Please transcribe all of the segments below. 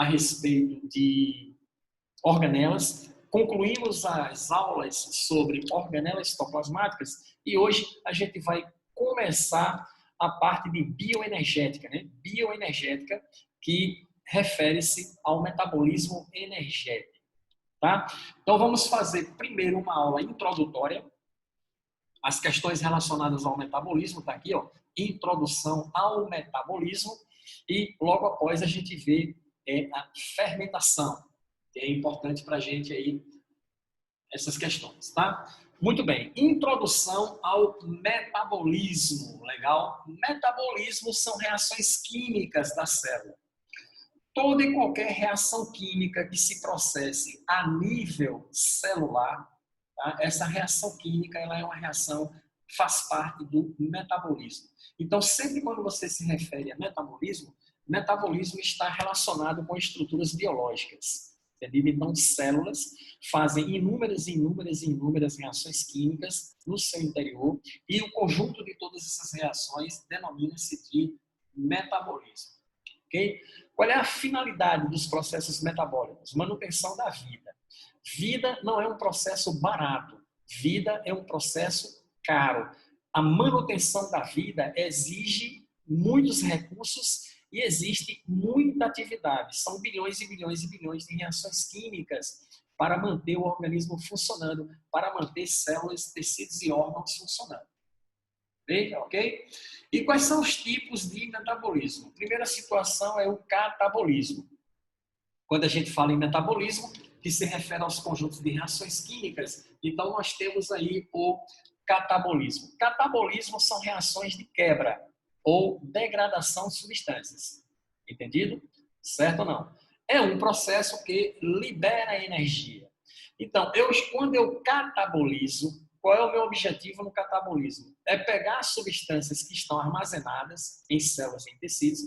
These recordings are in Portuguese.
a respeito de organelas. Concluímos as aulas sobre organelas citoplasmáticas e hoje a gente vai começar a parte de bioenergética, né? Bioenergética, que refere-se ao metabolismo energético, tá? Então vamos fazer primeiro uma aula introdutória, as questões relacionadas ao metabolismo, tá aqui, ó, introdução ao metabolismo, e logo após a gente vê a fermentação, que é importante para a gente aí, essas questões, tá? Muito bem, introdução ao metabolismo, legal? Metabolismo são reações químicas da célula. Toda e qualquer reação química que se processe a nível celular, tá? Essa reação química, ela é uma reação, faz parte do metabolismo. Então, sempre quando você se refere a metabolismo, metabolismo está relacionado com estruturas biológicas. Entendeu? Então, células fazem inúmeras reações químicas no seu interior e o conjunto de todas essas reações denomina-se de metabolismo. Okay? Qual é a finalidade dos processos metabólicos? Manutenção da vida. Vida não é um processo barato. Vida é um processo caro. A manutenção da vida exige muitos recursos e existe muita atividade. São bilhões e bilhões e bilhões de reações químicas para manter o organismo funcionando, para manter células, tecidos e órgãos funcionando. Ok? E quais são os tipos de metabolismo? A primeira situação é o catabolismo. Quando a gente fala em metabolismo, que se refere aos conjuntos de reações químicas, então nós temos aí o catabolismo. Catabolismo são reações de quebra ou degradação de substâncias. Entendido? Certo ou não? É um processo que libera energia. Então, quando eu catabolizo, qual é o meu objetivo no catabolismo? É pegar substâncias que estão armazenadas em células, em tecidos,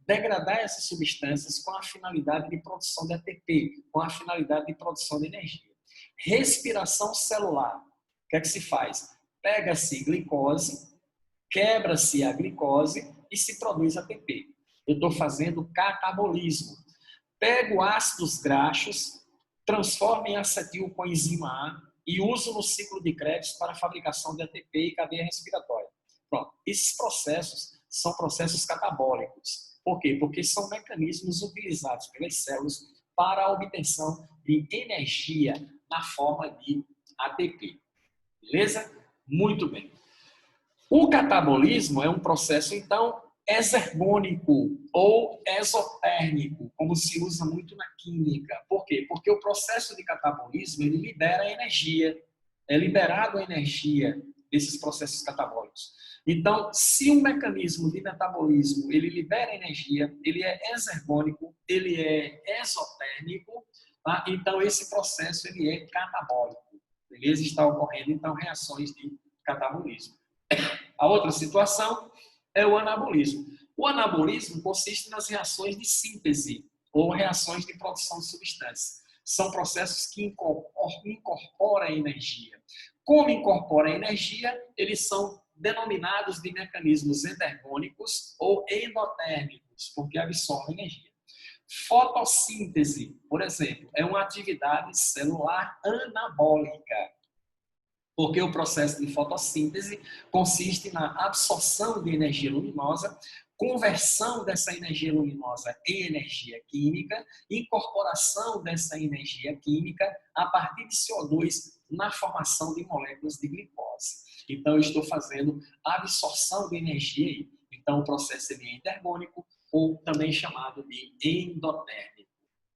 degradar essas substâncias com a finalidade de produção de ATP, com a finalidade de produção de energia. Respiração celular. O que é que se faz? Pega-se glicose, quebra-se a glicose e se produz ATP. Eu estou fazendo catabolismo. Pego ácidos graxos, transformo em acetil coenzima A e uso no ciclo de Krebs para a fabricação de ATP e cadeia respiratória. Pronto. Esses processos são processos catabólicos. Por quê? Porque são mecanismos utilizados pelas células para a obtenção de energia na forma de ATP. Beleza? Muito bem. O catabolismo é um processo, então, exergônico ou exotérmico, como se usa muito na química. Por quê? Porque o processo de catabolismo, ele libera energia. É liberado a energia desses processos catabólicos. Então, se um mecanismo de metabolismo, ele libera energia, ele é exergônico, ele é exotérmico, tá? Então esse processo ele é catabólico. Beleza? Está ocorrendo, então, reações de catabolismo. A outra situação é o anabolismo. O anabolismo consiste nas reações de síntese ou reações de produção de substâncias. São processos que incorporam energia. Como incorpora energia, eles são denominados de mecanismos endergônicos ou endotérmicos, porque absorvem energia. Fotossíntese, por exemplo, é uma atividade celular anabólica, porque o processo de fotossíntese consiste na absorção de energia luminosa, conversão dessa energia luminosa em energia química, incorporação dessa energia química a partir de CO2 na formação de moléculas de glicose. Então, eu estou fazendo absorção de energia aí. Então, o processo é endergônico ou também chamado de endotérmico.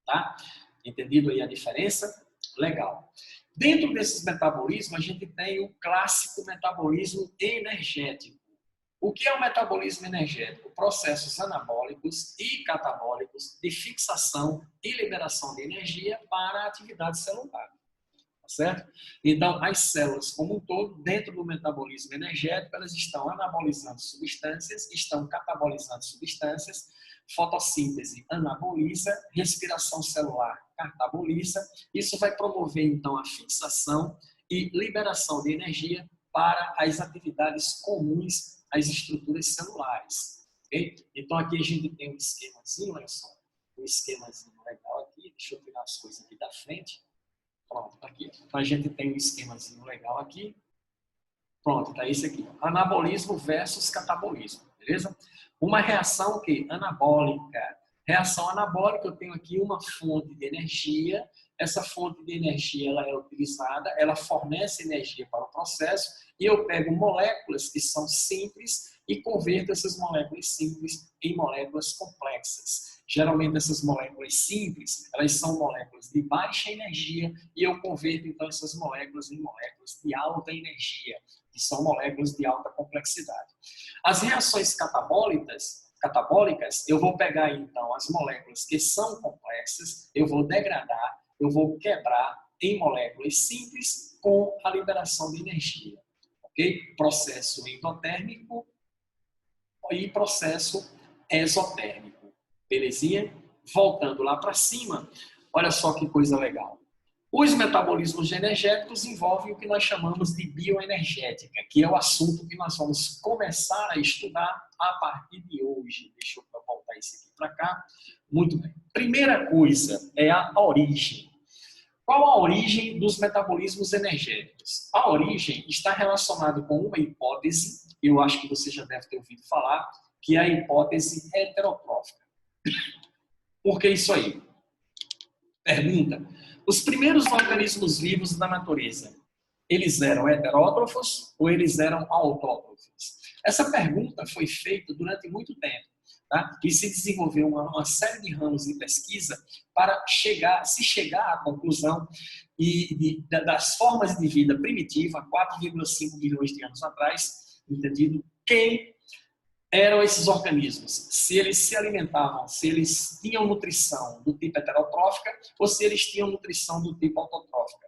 Tá? Entendido aí a diferença? Legal. Dentro desses metabolismos, a gente tem o clássico metabolismo energético. O que é o metabolismo energético? Processos anabólicos e catabólicos de fixação e liberação de energia para a atividade celular. Certo? Então, as células como um todo, dentro do metabolismo energético, elas estão anabolizando substâncias, estão catabolizando substâncias, fotossíntese anaboliza, respiração celular cataboliza. Isso vai promover, então, a fixação e liberação de energia para as atividades comuns às estruturas celulares. Okay? Então, aqui a gente tem um esquemazinho, olha só. um esquemazinho legal aqui. Deixa eu tirar as coisas aqui da frente. Pronto, tá aqui. Então, a gente tem um esquemazinho legal aqui. Pronto, tá esse aqui. Anabolismo versus catabolismo, beleza? Uma reação que anabólica. Reação anabólica, eu tenho aqui uma fonte de energia. Essa fonte de energia ela é utilizada, ela fornece energia para o processo e eu pego moléculas que são simples e converto essas moléculas simples em moléculas complexas. Geralmente essas moléculas simples, elas são moléculas de baixa energia e eu converto então essas moléculas em moléculas de alta energia, que são moléculas de alta complexidade. As reações catabólicas, eu vou pegar então as moléculas que são complexas, eu vou degradar, eu vou quebrar em moléculas simples com a liberação de energia. Ok? Processo endotérmico e processo exotérmico. Belezinha? Voltando lá para cima, olha só que coisa legal. Os metabolismos energéticos envolvem o que nós chamamos de bioenergética, que é o assunto que nós vamos começar a estudar a partir de hoje. Deixa eu voltar isso aqui para cá. Muito bem. Primeira coisa é a origem. Qual a origem dos metabolismos energéticos? A origem está relacionada com uma hipótese, eu acho que você já deve ter ouvido falar, que é a hipótese heterotrófica. Por que isso aí? Pergunta. Os primeiros organismos vivos da natureza, eles eram heterótrofos ou eles eram autótrofos? Essa pergunta foi feita durante muito tempo, tá? E se desenvolveu uma série de ramos de pesquisa para se chegar à conclusão das formas de vida primitiva, 4,5 bilhões de anos atrás, entendido? Quem eram esses organismos? Se eles se alimentavam, se eles tinham nutrição do tipo heterotrófica ou se eles tinham nutrição do tipo autotrófica.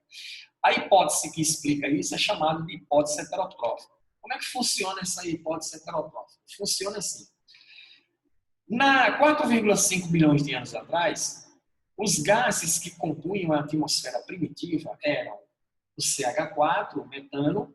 A hipótese que explica isso é chamada de hipótese heterotrófica. Como é que funciona essa hipótese heterotrófica? Funciona assim. Na 4,5 bilhões de anos atrás, os gases que compunham a atmosfera primitiva eram o CH4, o metano,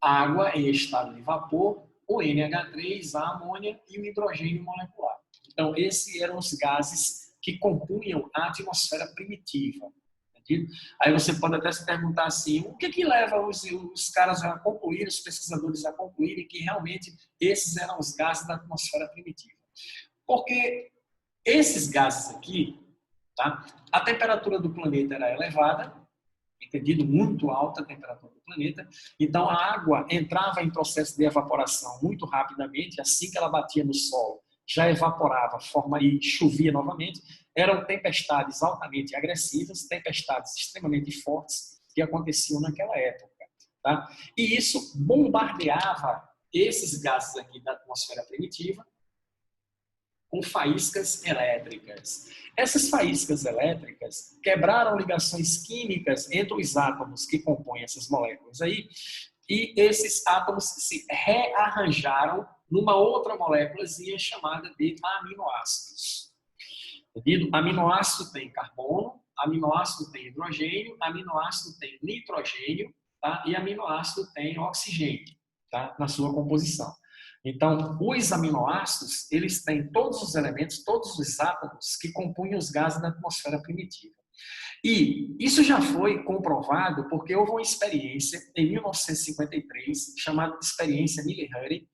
água em estado de vapor, o NH3, a amônia e o hidrogênio molecular. Então, esses eram os gases que compunham a atmosfera primitiva. Entendido? Aí você pode até se perguntar assim, o que leva os caras a concluir, os pesquisadores a concluírem que realmente esses eram os gases da atmosfera primitiva? Porque esses gases aqui, tá? A temperatura do planeta era elevada, entendido? Muito alta a temperatura do planeta. Então, a água entrava em processo de evaporação muito rapidamente. Assim que ela batia no solo, já evaporava e chovia novamente. Eram tempestades altamente agressivas, tempestades extremamente fortes que aconteciam naquela época. Tá? E isso bombardeava esses gases aqui da atmosfera primitiva com faíscas elétricas. Essas faíscas elétricas quebraram ligações químicas entre os átomos que compõem essas moléculas aí, e esses átomos se rearranjaram numa outra moléculazinha chamada de aminoácidos. Entendido? Aminoácido tem carbono, aminoácido tem hidrogênio, aminoácido tem nitrogênio, tá? E aminoácido tem oxigênio, tá? Na sua composição. Então, os aminoácidos, eles têm todos os elementos, todos os átomos que compunham os gases da atmosfera primitiva. E isso já foi comprovado porque houve uma experiência em 1953, chamada de experiência Miller-Urey,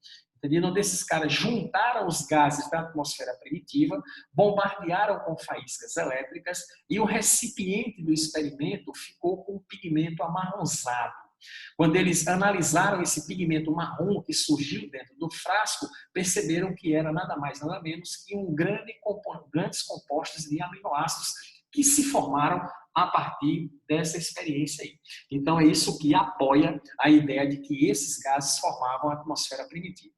onde esses caras juntaram os gases da atmosfera primitiva, bombardearam com faíscas elétricas e o recipiente do experimento ficou com um pigmento amarronzado. Quando eles analisaram esse pigmento marrom que surgiu dentro do frasco, perceberam que era nada mais nada menos que grandes compostos de aminoácidos que se formaram a partir dessa experiência aí. Então é isso que apoia a ideia de que esses gases formavam a atmosfera primitiva.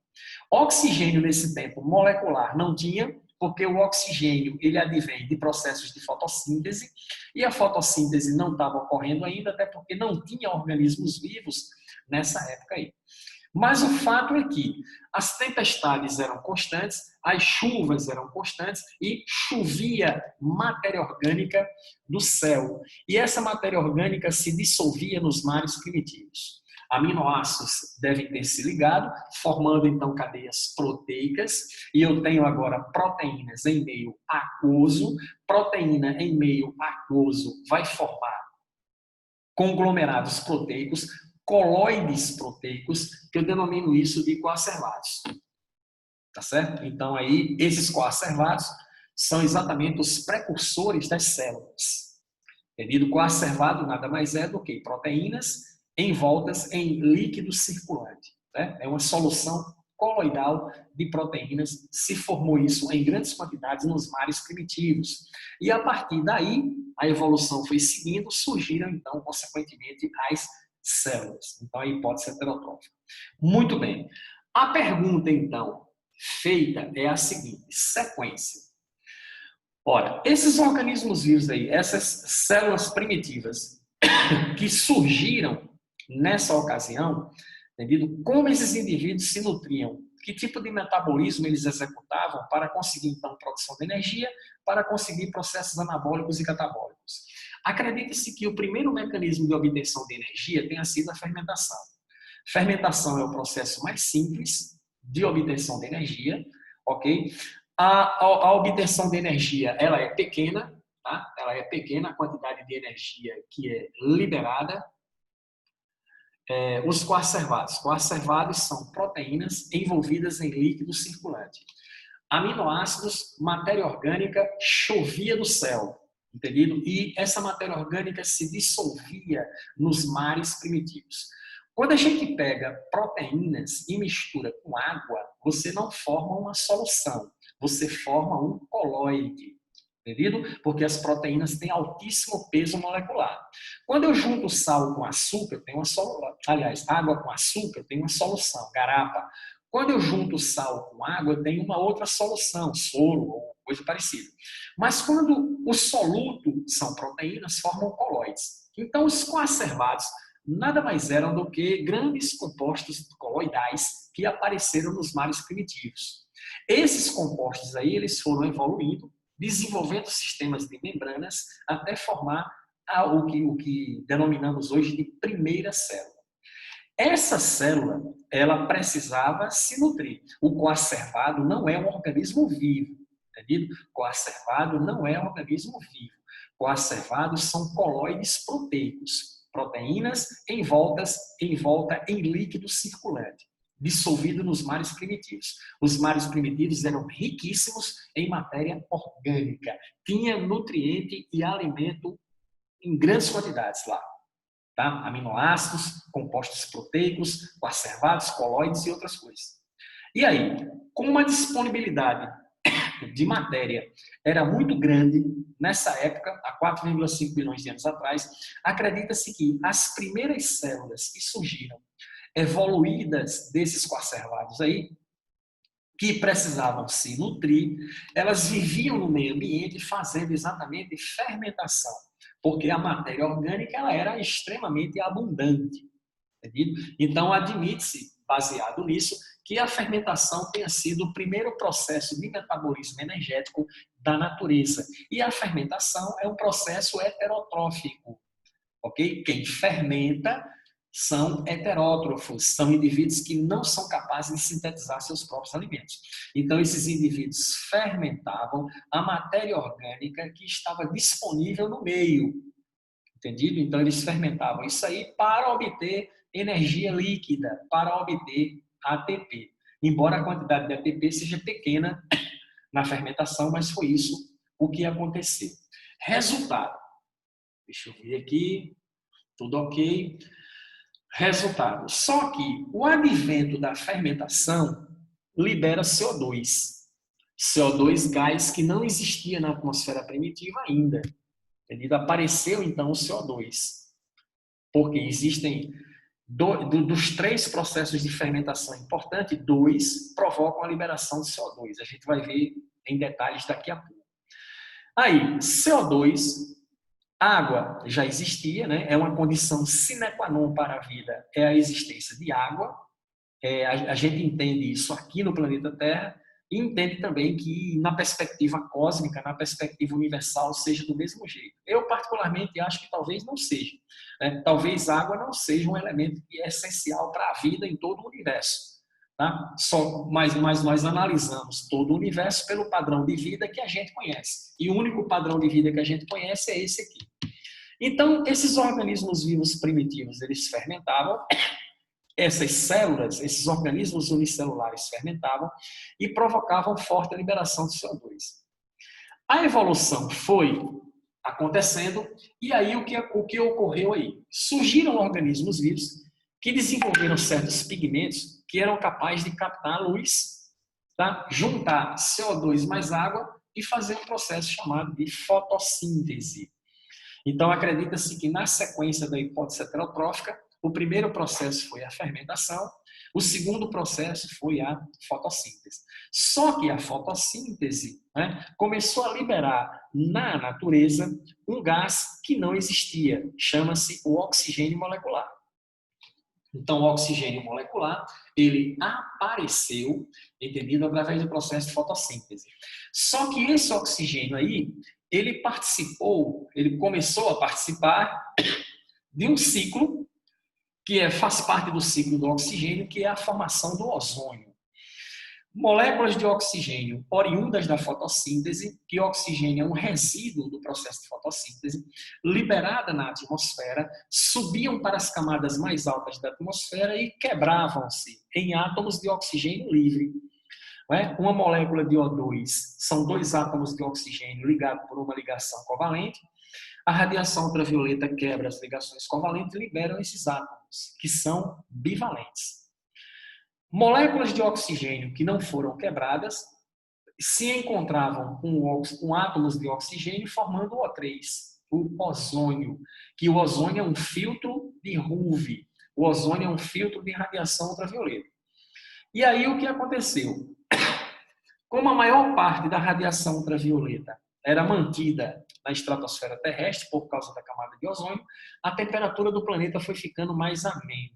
Oxigênio nesse tempo molecular não tinha, porque o oxigênio ele advém de processos de fotossíntese e a fotossíntese não estava ocorrendo ainda, até porque não tinha organismos vivos nessa época aí. Mas o fato é que as tempestades eram constantes, as chuvas eram constantes e chovia matéria orgânica do céu. E essa matéria orgânica se dissolvia nos mares primitivos. Aminoácidos devem ter se ligado, formando então cadeias proteicas, e eu tenho agora proteínas em meio aquoso. Proteína em meio aquoso vai formar conglomerados proteicos, coloides proteicos, que eu denomino isso de coacervados. Tá certo? Então aí, esses coacervados são exatamente os precursores das células. Entendido? Coacervado nada mais é do que proteínas envoltas em líquido circulante. Né? É uma solução coloidal de proteínas. Se formou isso em grandes quantidades nos mares primitivos. E a partir daí, a evolução foi seguindo, surgiram então, consequentemente, as células. Então, a hipótese heterotrófica. Muito bem. A pergunta, então, feita é a seguinte: sequência. Ora, esses organismos vivos aí, essas células primitivas que surgiram nessa ocasião, entendido? Como esses indivíduos se nutriam, que tipo de metabolismo eles executavam para conseguir, então, produção de energia, para conseguir processos anabólicos e catabólicos. Acredita-se que o primeiro mecanismo de obtenção de energia tenha sido a fermentação. Fermentação é o processo mais simples de obtenção de energia, ok? A obtenção de energia, ela é pequena, tá? Ela é pequena, a quantidade de energia que é liberada. Os coacervados. Coacervados são proteínas envolvidas em líquido circulante. Aminoácidos, matéria orgânica chovia do céu, entendido? E essa matéria orgânica se dissolvia nos mares primitivos. Quando a gente pega proteínas e mistura com água, você não forma uma solução, você forma um coloide, entendido? Porque as proteínas têm altíssimo peso molecular. Quando eu junto sal com açúcar, eu tenho uma solução. Aliás, água com açúcar, eu tenho uma solução, garapa. Quando eu junto sal com água, eu tenho uma outra solução, soro ou coisa parecida. Mas quando o soluto são proteínas, formam coloides. Então, os coacervados nada mais eram do que grandes compostos coloidais que apareceram nos mares primitivos. Esses compostos aí, eles foram evoluindo, desenvolvendo sistemas de membranas até formar o que denominamos hoje de primeira célula. Essa célula, ela precisava se nutrir. O coacervado não é um organismo vivo, entendido? Coacervado não é um organismo vivo. Coacervados são coloides proteicos, proteínas envolta em líquido circulante, dissolvido nos mares primitivos. Os mares primitivos eram riquíssimos em matéria orgânica. Tinha nutriente e alimento em grandes quantidades lá. Tá? Aminoácidos, compostos proteicos, coacervados, coloides e outras coisas. E aí, como a disponibilidade de matéria era muito grande, nessa época, há 4,5 bilhões de anos atrás, acredita-se que as primeiras células que surgiram, evoluídas desses coacervados aí, que precisavam se nutrir, elas viviam no meio ambiente fazendo exatamente fermentação, porque a matéria orgânica ela era extremamente abundante. Entendido? Então, admite-se, baseado nisso, que a fermentação tenha sido o primeiro processo de metabolismo energético da natureza. E a fermentação é um processo heterotrófico. Ok? Quem fermenta são heterótrofos, são indivíduos que não são capazes de sintetizar seus próprios alimentos. Então, esses indivíduos fermentavam a matéria orgânica que estava disponível no meio. Entendido? Então, eles fermentavam isso aí para obter energia líquida, para obter ATP. Embora a quantidade de ATP seja pequena na fermentação, mas foi isso o que aconteceu. Resultado. Deixa eu ver aqui. Tudo ok. Resultado. Só que o advento da fermentação libera CO2. CO2, gás que não existia na atmosfera primitiva ainda. Entendido? Apareceu, então, o CO2. Porque existem, dos 3 processos de fermentação importantes, 2 provocam a liberação de CO2. A gente vai ver em detalhes daqui a pouco. Aí, CO2, água já existia, né? É uma condição sine qua non para a vida, é a existência de água. A gente entende isso aqui no planeta Terra, e entende também que na perspectiva cósmica, na perspectiva universal, seja do mesmo jeito. Eu, particularmente, acho que talvez não seja. Né? Talvez água não seja um elemento que é essencial para a vida em todo o universo. Tá? Mas nós analisamos todo o universo pelo padrão de vida que a gente conhece. E o único padrão de vida que a gente conhece é esse aqui. Então, esses organismos vivos primitivos, eles fermentavam, essas células, esses organismos unicelulares fermentavam e provocavam forte liberação de CO2. A evolução foi acontecendo e aí o que ocorreu aí? Surgiram organismos vivos que desenvolveram certos pigmentos que eram capazes de captar a luz, tá? Juntar CO2 mais água e fazer um processo chamado de fotossíntese. Então, acredita-se que na sequência da hipótese heterotrófica, o primeiro processo foi a fermentação, o segundo processo foi a fotossíntese. Só que a fotossíntese, né, começou a liberar na natureza um gás que não existia, chama-se o oxigênio molecular. Então, o oxigênio molecular, ele apareceu, entendido, através do processo de fotossíntese. Só que esse oxigênio aí, ele começou a participar de um ciclo que faz parte do ciclo do oxigênio, que é a formação do ozônio. Moléculas de oxigênio oriundas da fotossíntese, que o oxigênio é um resíduo do processo de fotossíntese, liberada na atmosfera, subiam para as camadas mais altas da atmosfera e quebravam-se em átomos de oxigênio livre. Uma molécula de O2 são 2 átomos de oxigênio ligados por uma ligação covalente. A radiação ultravioleta quebra as ligações covalentes e liberam esses átomos, que são bivalentes. Moléculas de oxigênio que não foram quebradas se encontravam com átomos de oxigênio formando o O3, o ozônio, que o ozônio é um filtro de RUV, o ozônio é um filtro de radiação ultravioleta. E aí o que aconteceu? Como a maior parte da radiação ultravioleta era mantida na estratosfera terrestre por causa da camada de ozônio, a temperatura do planeta foi ficando mais amena.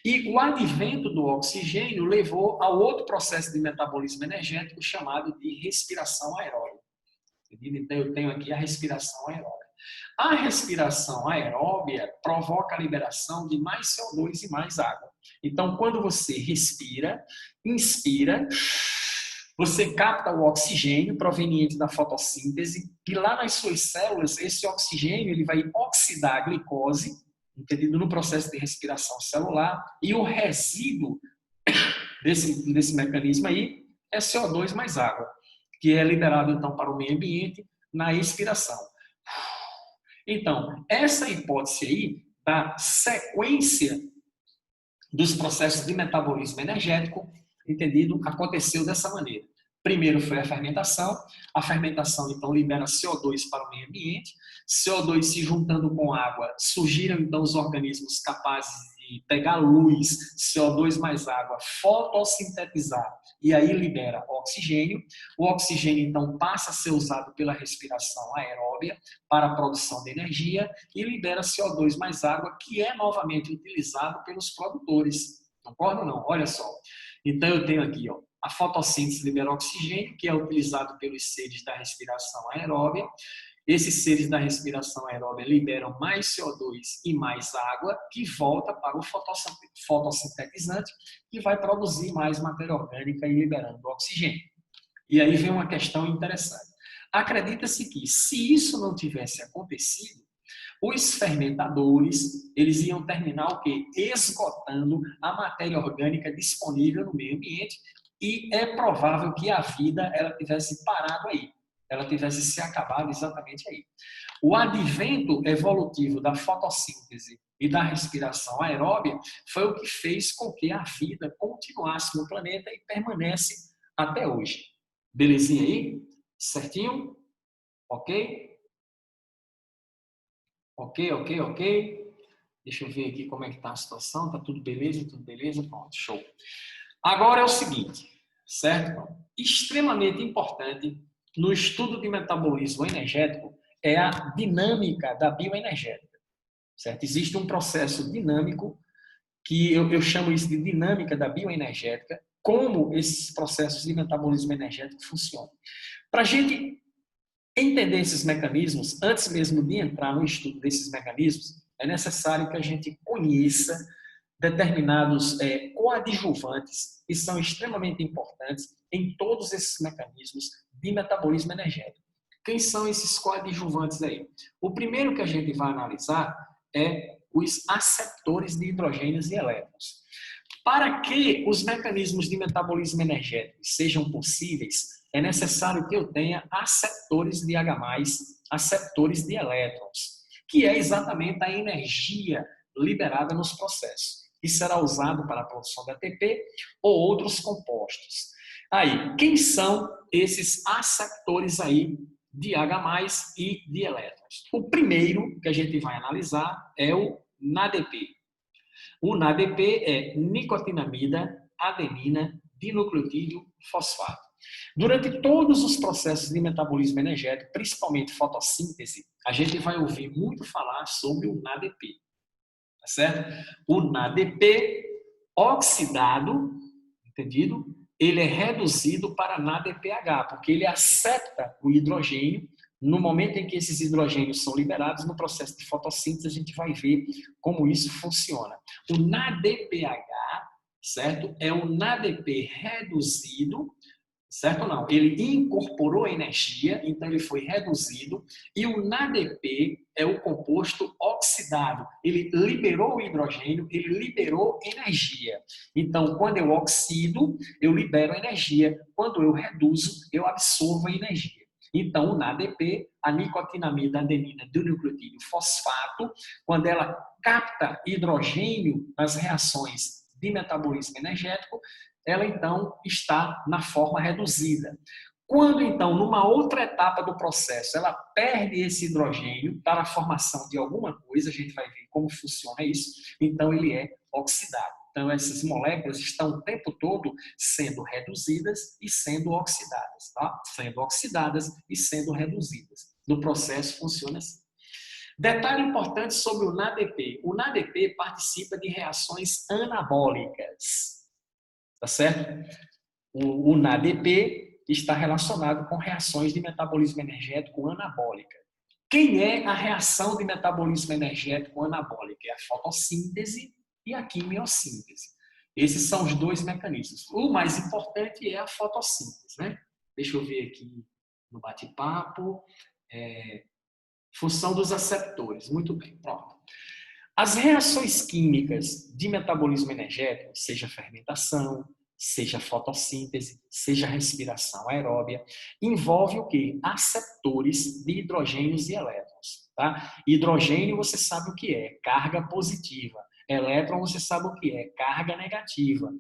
E o advento do oxigênio levou a outro processo de metabolismo energético chamado de respiração aeróbica. Então eu tenho aqui a respiração aeróbica. A respiração aeróbica provoca a liberação de mais CO2 e mais água. Então, quando você respira, inspira, você capta o oxigênio proveniente da fotossíntese e lá nas suas células, esse oxigênio ele vai oxidar a glicose, entendido no processo de respiração celular, e o resíduo desse mecanismo aí é CO2 mais água, que é liberado então para o meio ambiente na expiração. Então, essa hipótese aí da sequência dos processos de metabolismo energético, entendido, aconteceu dessa maneira. Primeiro foi a fermentação então libera CO2 para o meio ambiente, CO2 se juntando com água, surgiram então os organismos capazes de pegar luz, CO2 mais água, fotossintetizar, e aí libera oxigênio. O oxigênio então passa a ser usado pela respiração aeróbia para a produção de energia e libera CO2 mais água, que é novamente utilizado pelos produtores. Concorda ou não? Olha só. Então eu tenho aqui, ó, a fotossíntese libera oxigênio, que é utilizado pelos seres da respiração aeróbia. Esses seres da respiração aeróbia liberam mais CO2 e mais água, que volta para o fotossintetizante, que vai produzir mais matéria orgânica e liberando oxigênio. E aí vem uma questão interessante. Acredita-se que, se isso não tivesse acontecido, os fermentadores, eles iam terminar o quê? Esgotando a matéria orgânica disponível no meio ambiente, e é provável que a vida ela tivesse parado aí, ela tivesse se acabado exatamente aí. O advento evolutivo da fotossíntese e da respiração aeróbia foi o que fez com que a vida continuasse no planeta e permanece até hoje. Belezinha aí? Certinho? Ok? Ok. Deixa eu ver aqui como é que está a situação. Tá tudo beleza? Pronto, show. Agora é o seguinte, certo? Extremamente importante no estudo de metabolismo energético é a dinâmica da bioenergética, certo? Existe um processo dinâmico que eu chamo isso de dinâmica da bioenergética, como esses processos de metabolismo energético funcionam. Para a gente entender esses mecanismos, antes mesmo de entrar no estudo desses mecanismos, é necessário que a gente conheça determinados coadjuvantes que são extremamente importantes em todos esses mecanismos de metabolismo energético. Quem são esses coadjuvantes aí? O primeiro que a gente vai analisar é os aceptores de hidrogênios e elétrons. Para que os mecanismos de metabolismo energético sejam possíveis, é necessário que eu tenha aceptores de H+, aceptores de elétrons, que é exatamente a energia liberada nos processos, que será usado para a produção de ATP ou outros compostos. Aí, quem são esses aceptores aí de H+ e de elétrons? O primeiro que a gente vai analisar é o NADP. O NADP é nicotinamida, adenina, dinucleotídeo, fosfato. Durante todos os processos de metabolismo energético, principalmente fotossíntese, a gente vai ouvir muito falar sobre o NADP. Tá certo? O NADP oxidado, entendido? Ele é reduzido para NADPH, porque ele acepta o hidrogênio. No momento em que esses hidrogênios são liberados, no processo de fotossíntese, a gente vai ver como isso funciona. O NADPH, certo? É o NADP reduzido, certo ou não? Ele incorporou energia, então ele foi reduzido, e o NADP é o composto oxidado. Ele liberou o hidrogênio, ele liberou energia. Então, quando eu oxido, eu libero energia. Quando eu reduzo, eu absorvo a energia. Então, o NADP, a nicotinamida, adenina, dinucleotídeo, fosfato, quando ela capta hidrogênio nas reações de metabolismo energético, ela então está na forma reduzida. Quando então, numa outra etapa do processo, ela perde esse hidrogênio para a formação de alguma coisa, a gente vai ver como funciona isso, então ele é oxidado. Então, essas moléculas estão o tempo todo sendo reduzidas e sendo oxidadas, tá? Sendo oxidadas e sendo reduzidas. No processo funciona assim. Detalhe importante sobre o NADP. O NADP participa de reações anabólicas, tá certo? O NADP está relacionado com reações de metabolismo energético anabólica. Quem é a reação de metabolismo energético anabólica? É a fotossíntese e a quimiossíntese. Esses são os dois mecanismos. O mais importante é a fotossíntese, né? Deixa eu ver aqui no bate-papo. Função dos aceptores. Muito bem, pronto. As reações químicas de metabolismo energético, seja fermentação, seja fotossíntese, seja respiração aeróbia, envolve o quê? Aceptores de hidrogênios e elétrons. Tá? Hidrogênio, você sabe o que é, carga positiva. Elétron, você sabe o que é, carga negativa.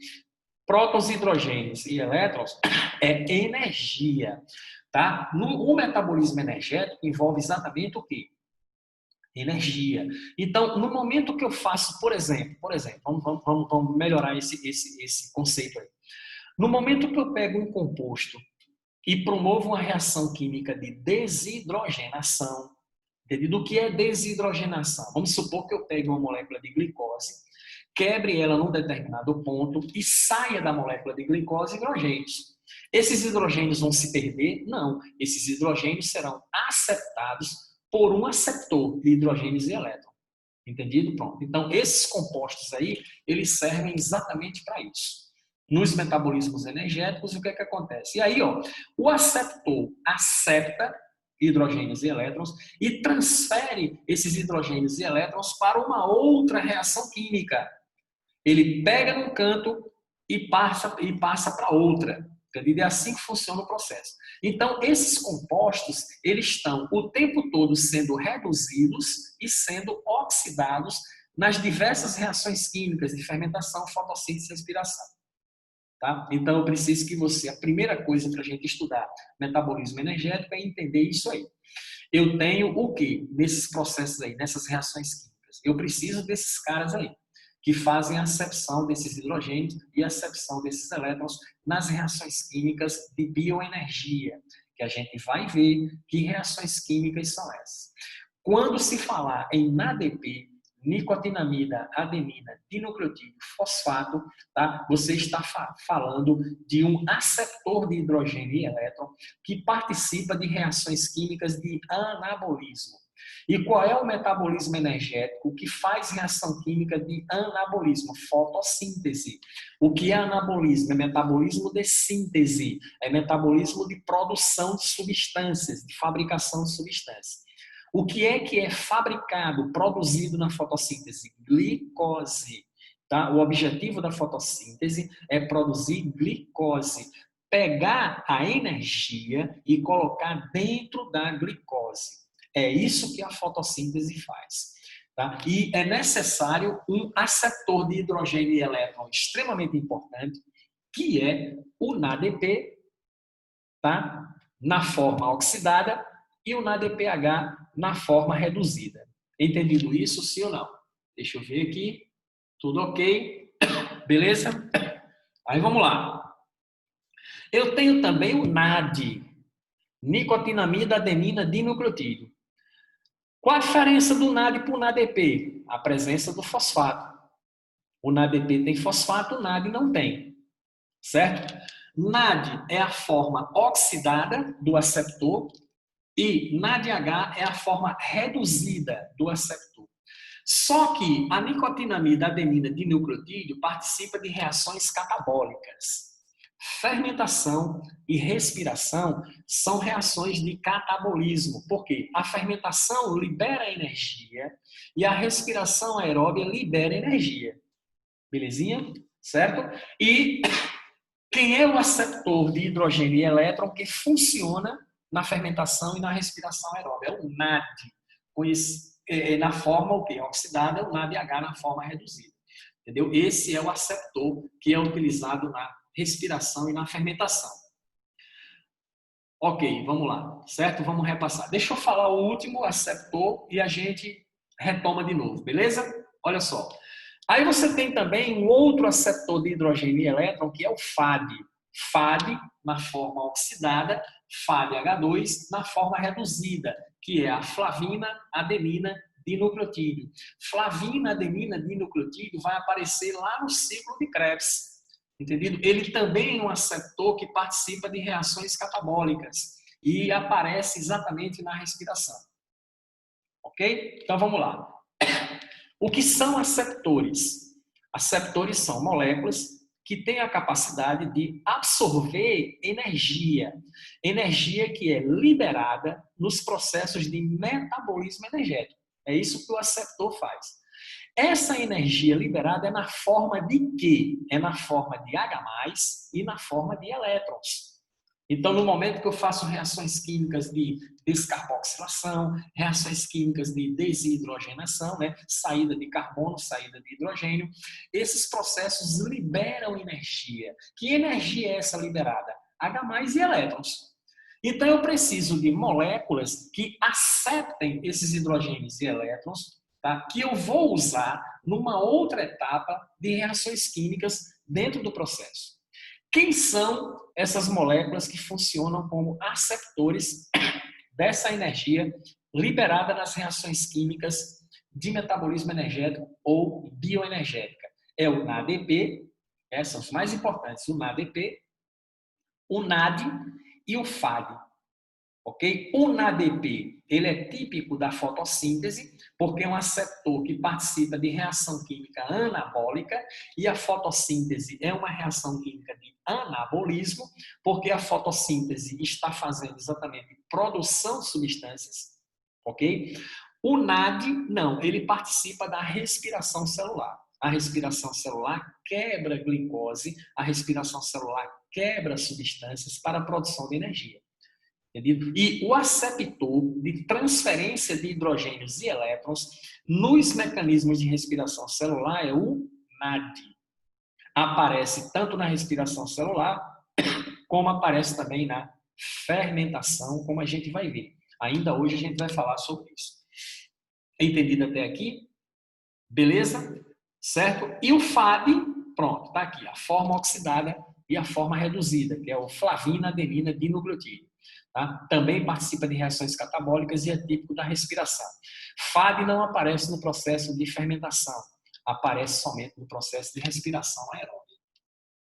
Prótons, hidrogênios e elétrons é energia. Tá? O metabolismo energético envolve exatamente o quê? Energia. Então, no momento que eu faço, por exemplo, vamos melhorar esse conceito aí. No momento que eu pego um composto e promovo uma reação química de desidrogenação, do que é desidrogenação? Vamos supor que eu pegue uma molécula de glicose, quebre ela num determinado ponto e saia da molécula de glicose hidrogênios. Esses hidrogênios vão se perder? Não. Esses hidrogênios serão aceptados por um aceptor de hidrogênios e elétrons. Entendido? Pronto. Então, esses compostos aí, eles servem exatamente para isso. Nos metabolismos energéticos, o que é que acontece? E aí, ó, o aceptor acepta hidrogênios e elétrons e transfere esses hidrogênios e elétrons para uma outra reação química. Ele pega num canto e passa para outra. Entendeu? É assim que funciona o processo. Então, esses compostos, eles estão o tempo todo sendo reduzidos e sendo oxidados nas diversas reações químicas de fermentação, fotossíntese e respiração. Tá? Então, eu preciso que você, a primeira coisa para a gente estudar metabolismo energético é entender isso aí. Eu tenho o quê? Nesses processos aí, nessas reações químicas? Eu preciso desses caras aí, que fazem a acepção desses hidrogênios e a acepção desses elétrons nas reações químicas de bioenergia, que a gente vai ver que reações químicas são essas. Quando se falar em NADP, nicotinamida, adenina, dinucleotídeo, fosfato, tá? Você está falando de um aceptor de hidrogênio e elétron que participa de reações químicas de anabolismo. E qual é o metabolismo energético que faz reação química de anabolismo? Fotossíntese. O que é anabolismo? É metabolismo de síntese, é metabolismo de produção de substâncias, de fabricação de substâncias. O que é fabricado, produzido na fotossíntese? Glicose. Tá? O objetivo da fotossíntese é produzir glicose. Pegar a energia e colocar dentro da glicose. É isso que a fotossíntese faz. Tá? E é necessário um aceptor de hidrogênio e elétron extremamente importante, que é o NADP, tá? Na forma oxidada, e o NADPH na forma reduzida. Entendido isso, sim ou não? Deixa eu ver aqui. Tudo ok? Beleza? Aí vamos lá. Eu tenho também o NAD, nicotinamida, adenina, dinucleotídeo. Qual a diferença do NAD para o NADP? A presença do fosfato. O NADP tem fosfato, o NAD não tem. Certo? NAD é a forma oxidada do aceptor e NADH é a forma reduzida do aceptor. Só que a nicotinamida, adenina, dinucleotídeo participa de reações catabólicas. Fermentação e respiração são reações de catabolismo, porque a fermentação libera energia e a respiração aeróbia libera energia. Belezinha? Certo? E quem é o aceptor de hidrogênio e elétron que funciona na fermentação e na respiração aeróbia? É o NAD, na forma oxidada, é o NADH na forma reduzida. Entendeu? Esse é o aceptor que é utilizado na respiração e na fermentação. Ok, vamos lá, certo? Vamos repassar. Deixa eu falar o último aceptor e a gente retoma de novo, beleza? Olha só. Aí você tem também um outro aceptor de hidrogênio e elétron, que é o FAD. FAD na forma oxidada, FADH2 na forma reduzida, que é a flavina, adenina, dinucleotídeo. Flavina, adenina, dinucleotídeo vai aparecer lá no ciclo de Krebs. Entendido? Ele também é um aceptor que participa de reações catabólicas e aparece exatamente na respiração. Ok? Então vamos lá. O que são aceptores? Aceptores são moléculas que têm a capacidade de absorver energia. Energia que é liberada nos processos de metabolismo energético. É isso que o aceptor faz. Essa energia liberada é na forma de quê? É na forma de H+, e na forma de elétrons. Então, no momento que eu faço reações químicas de descarboxilação, reações químicas de desidrogenação, né? Saída de carbono, saída de hidrogênio, esses processos liberam energia. Que energia é essa liberada? H+ e elétrons. Então, eu preciso de moléculas que aceptem esses hidrogênios e elétrons, tá? Que eu vou usar numa outra etapa de reações químicas dentro do processo. Quem são essas moléculas que funcionam como aceptores dessa energia liberada nas reações químicas de metabolismo energético ou bioenergética? É o NADP, esses são os mais importantes, o NADP, o NAD e o FAD. Ok? O NADP, ele é típico da fotossíntese, porque é um aceptor que participa de reação química anabólica, e a fotossíntese é uma reação química de anabolismo, porque a fotossíntese está fazendo exatamente produção de substâncias. Ok? O NAD, não, ele participa da respiração celular. A respiração celular quebra glicose, a respiração celular quebra substâncias para a produção de energia. Entendido? E o aceptor de transferência de hidrogênios e elétrons nos mecanismos de respiração celular é o NAD. Aparece tanto na respiração celular, como aparece também na fermentação, como a gente vai ver. Ainda hoje a gente vai falar sobre isso. Entendido até aqui? Beleza? Certo? E o FAD, pronto, tá aqui. A forma oxidada e a forma reduzida, que é o flavina, adenina, dinucleotídeo. Tá? Também participa de reações catabólicas e é típico da respiração. FAD não aparece no processo de fermentação, aparece somente no processo de respiração aeróbica.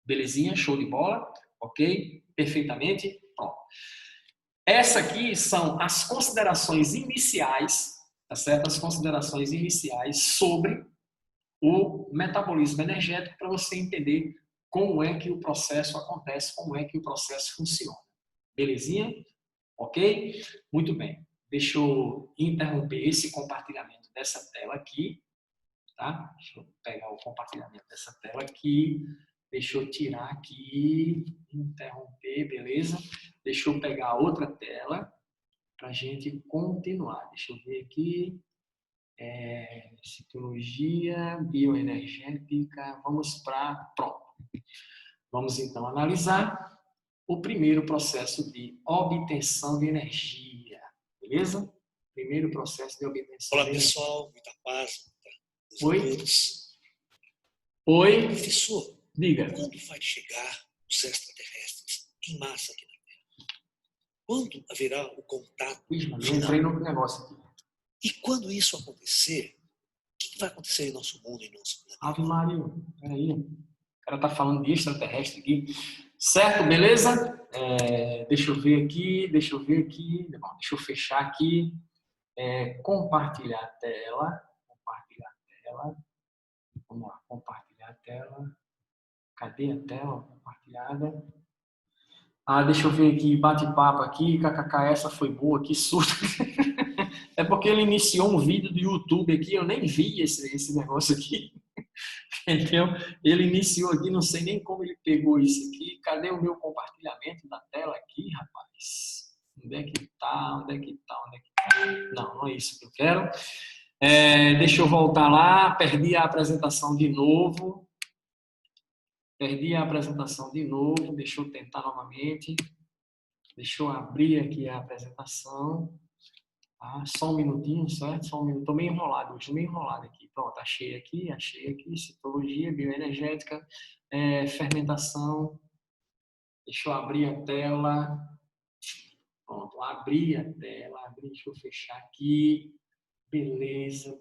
Belezinha? Show de bola? Ok? Perfeitamente? Pronto. Essa aqui são as considerações iniciais, tá certo? As considerações iniciais sobre o metabolismo energético para você entender como é que o processo acontece, como é que o processo funciona. Belezinha? Ok? Muito bem. Deixa eu interromper esse compartilhamento dessa tela aqui, tá? Deixa eu pegar o compartilhamento dessa tela aqui. Deixa eu tirar aqui, interromper, beleza? Deixa eu pegar outra tela para a gente continuar. Deixa eu ver aqui. Citologia, bioenergética. Vamos para... Pronto. Vamos então analisar o primeiro processo de obtenção de energia. Beleza? Primeiro processo de obtenção Olá, de energia. pessoal. Muita paz. Oi? Oi? Professor, Diga. quando vai chegar os extraterrestres em massa aqui na Terra? Quando haverá o contato Eu final? entrei no negócio aqui. E quando isso acontecer, o que vai acontecer em nosso mundo, em nosso planeta? Ave Maria, peraí. O cara tá falando de extraterrestre aqui. Certo, beleza? Deixa eu ver aqui. Bom, deixa eu fechar aqui. Compartilhar a tela. Vamos lá, compartilhar a tela. Cadê a tela compartilhada? Deixa eu ver aqui, bate-papo aqui, kkk, essa foi boa, que susto. É porque ele iniciou um vídeo do YouTube aqui, eu nem vi esse negócio aqui. Entendeu? Ele iniciou aqui, não sei nem como ele pegou isso aqui. Cadê o meu compartilhamento da tela aqui, rapaz? Onde é que tá? Não, não é isso que eu quero. Deixa eu voltar lá, perdi a apresentação de novo. Deixa eu tentar novamente. Deixa eu abrir aqui a apresentação. Só um minutinho, certo? Só um minuto. Estou meio enrolado hoje, aqui. Pronto, achei aqui. Citologia, bioenergética, fermentação. Deixa eu abrir a tela. Pronto, abri a tela. Deixa eu fechar aqui. Beleza.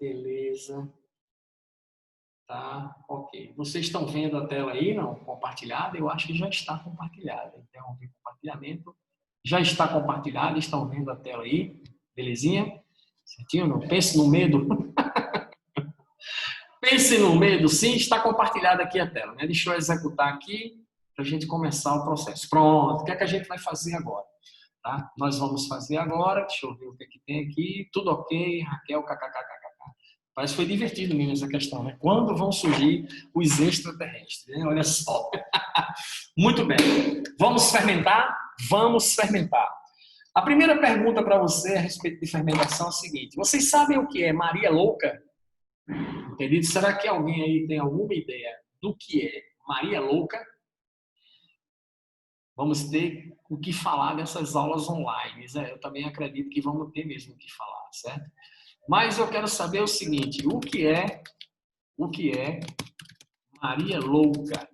Tá, ok. Vocês estão vendo a tela aí, não? Compartilhada? Eu acho que já está compartilhada. Interromper o compartilhamento. Já está compartilhada, estão vendo a tela aí? Belezinha? Certinho? Não pense no medo. Pense no medo, sim, está compartilhada aqui a tela. Né? Deixa eu executar aqui para a gente começar o processo. Pronto, o que é que a gente vai fazer agora? Tá? Nós vamos fazer agora, deixa eu ver o que é que tem aqui. Tudo ok, Raquel, kkkk. Parece que foi divertido mesmo essa questão, né? Quando vão surgir os extraterrestres? Né? Olha só. Muito bem. Vamos fermentar? Vamos fermentar. A primeira pergunta para você a respeito de fermentação é a seguinte. Vocês sabem o que é Maria Louca? Entendido? Será que alguém aí tem alguma ideia do que é Maria Louca? Vamos ter o que falar dessas aulas online. Eu também acredito que vamos ter mesmo o que falar, certo? Mas eu quero saber o seguinte, o que é Maria Louca?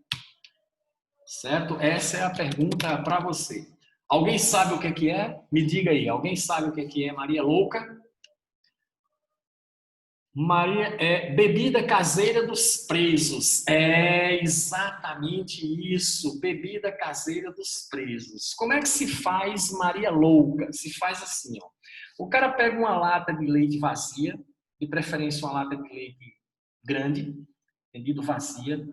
Certo? Essa é a pergunta para você. Alguém sabe o que é? Me diga aí, alguém sabe o que é Maria Louca? Maria é bebida caseira dos presos. É exatamente isso, bebida caseira dos presos. Como é que se faz Maria Louca? Se faz assim, ó. O cara pega uma lata de leite vazia, de preferência uma lata de leite grande, entendido, vazia,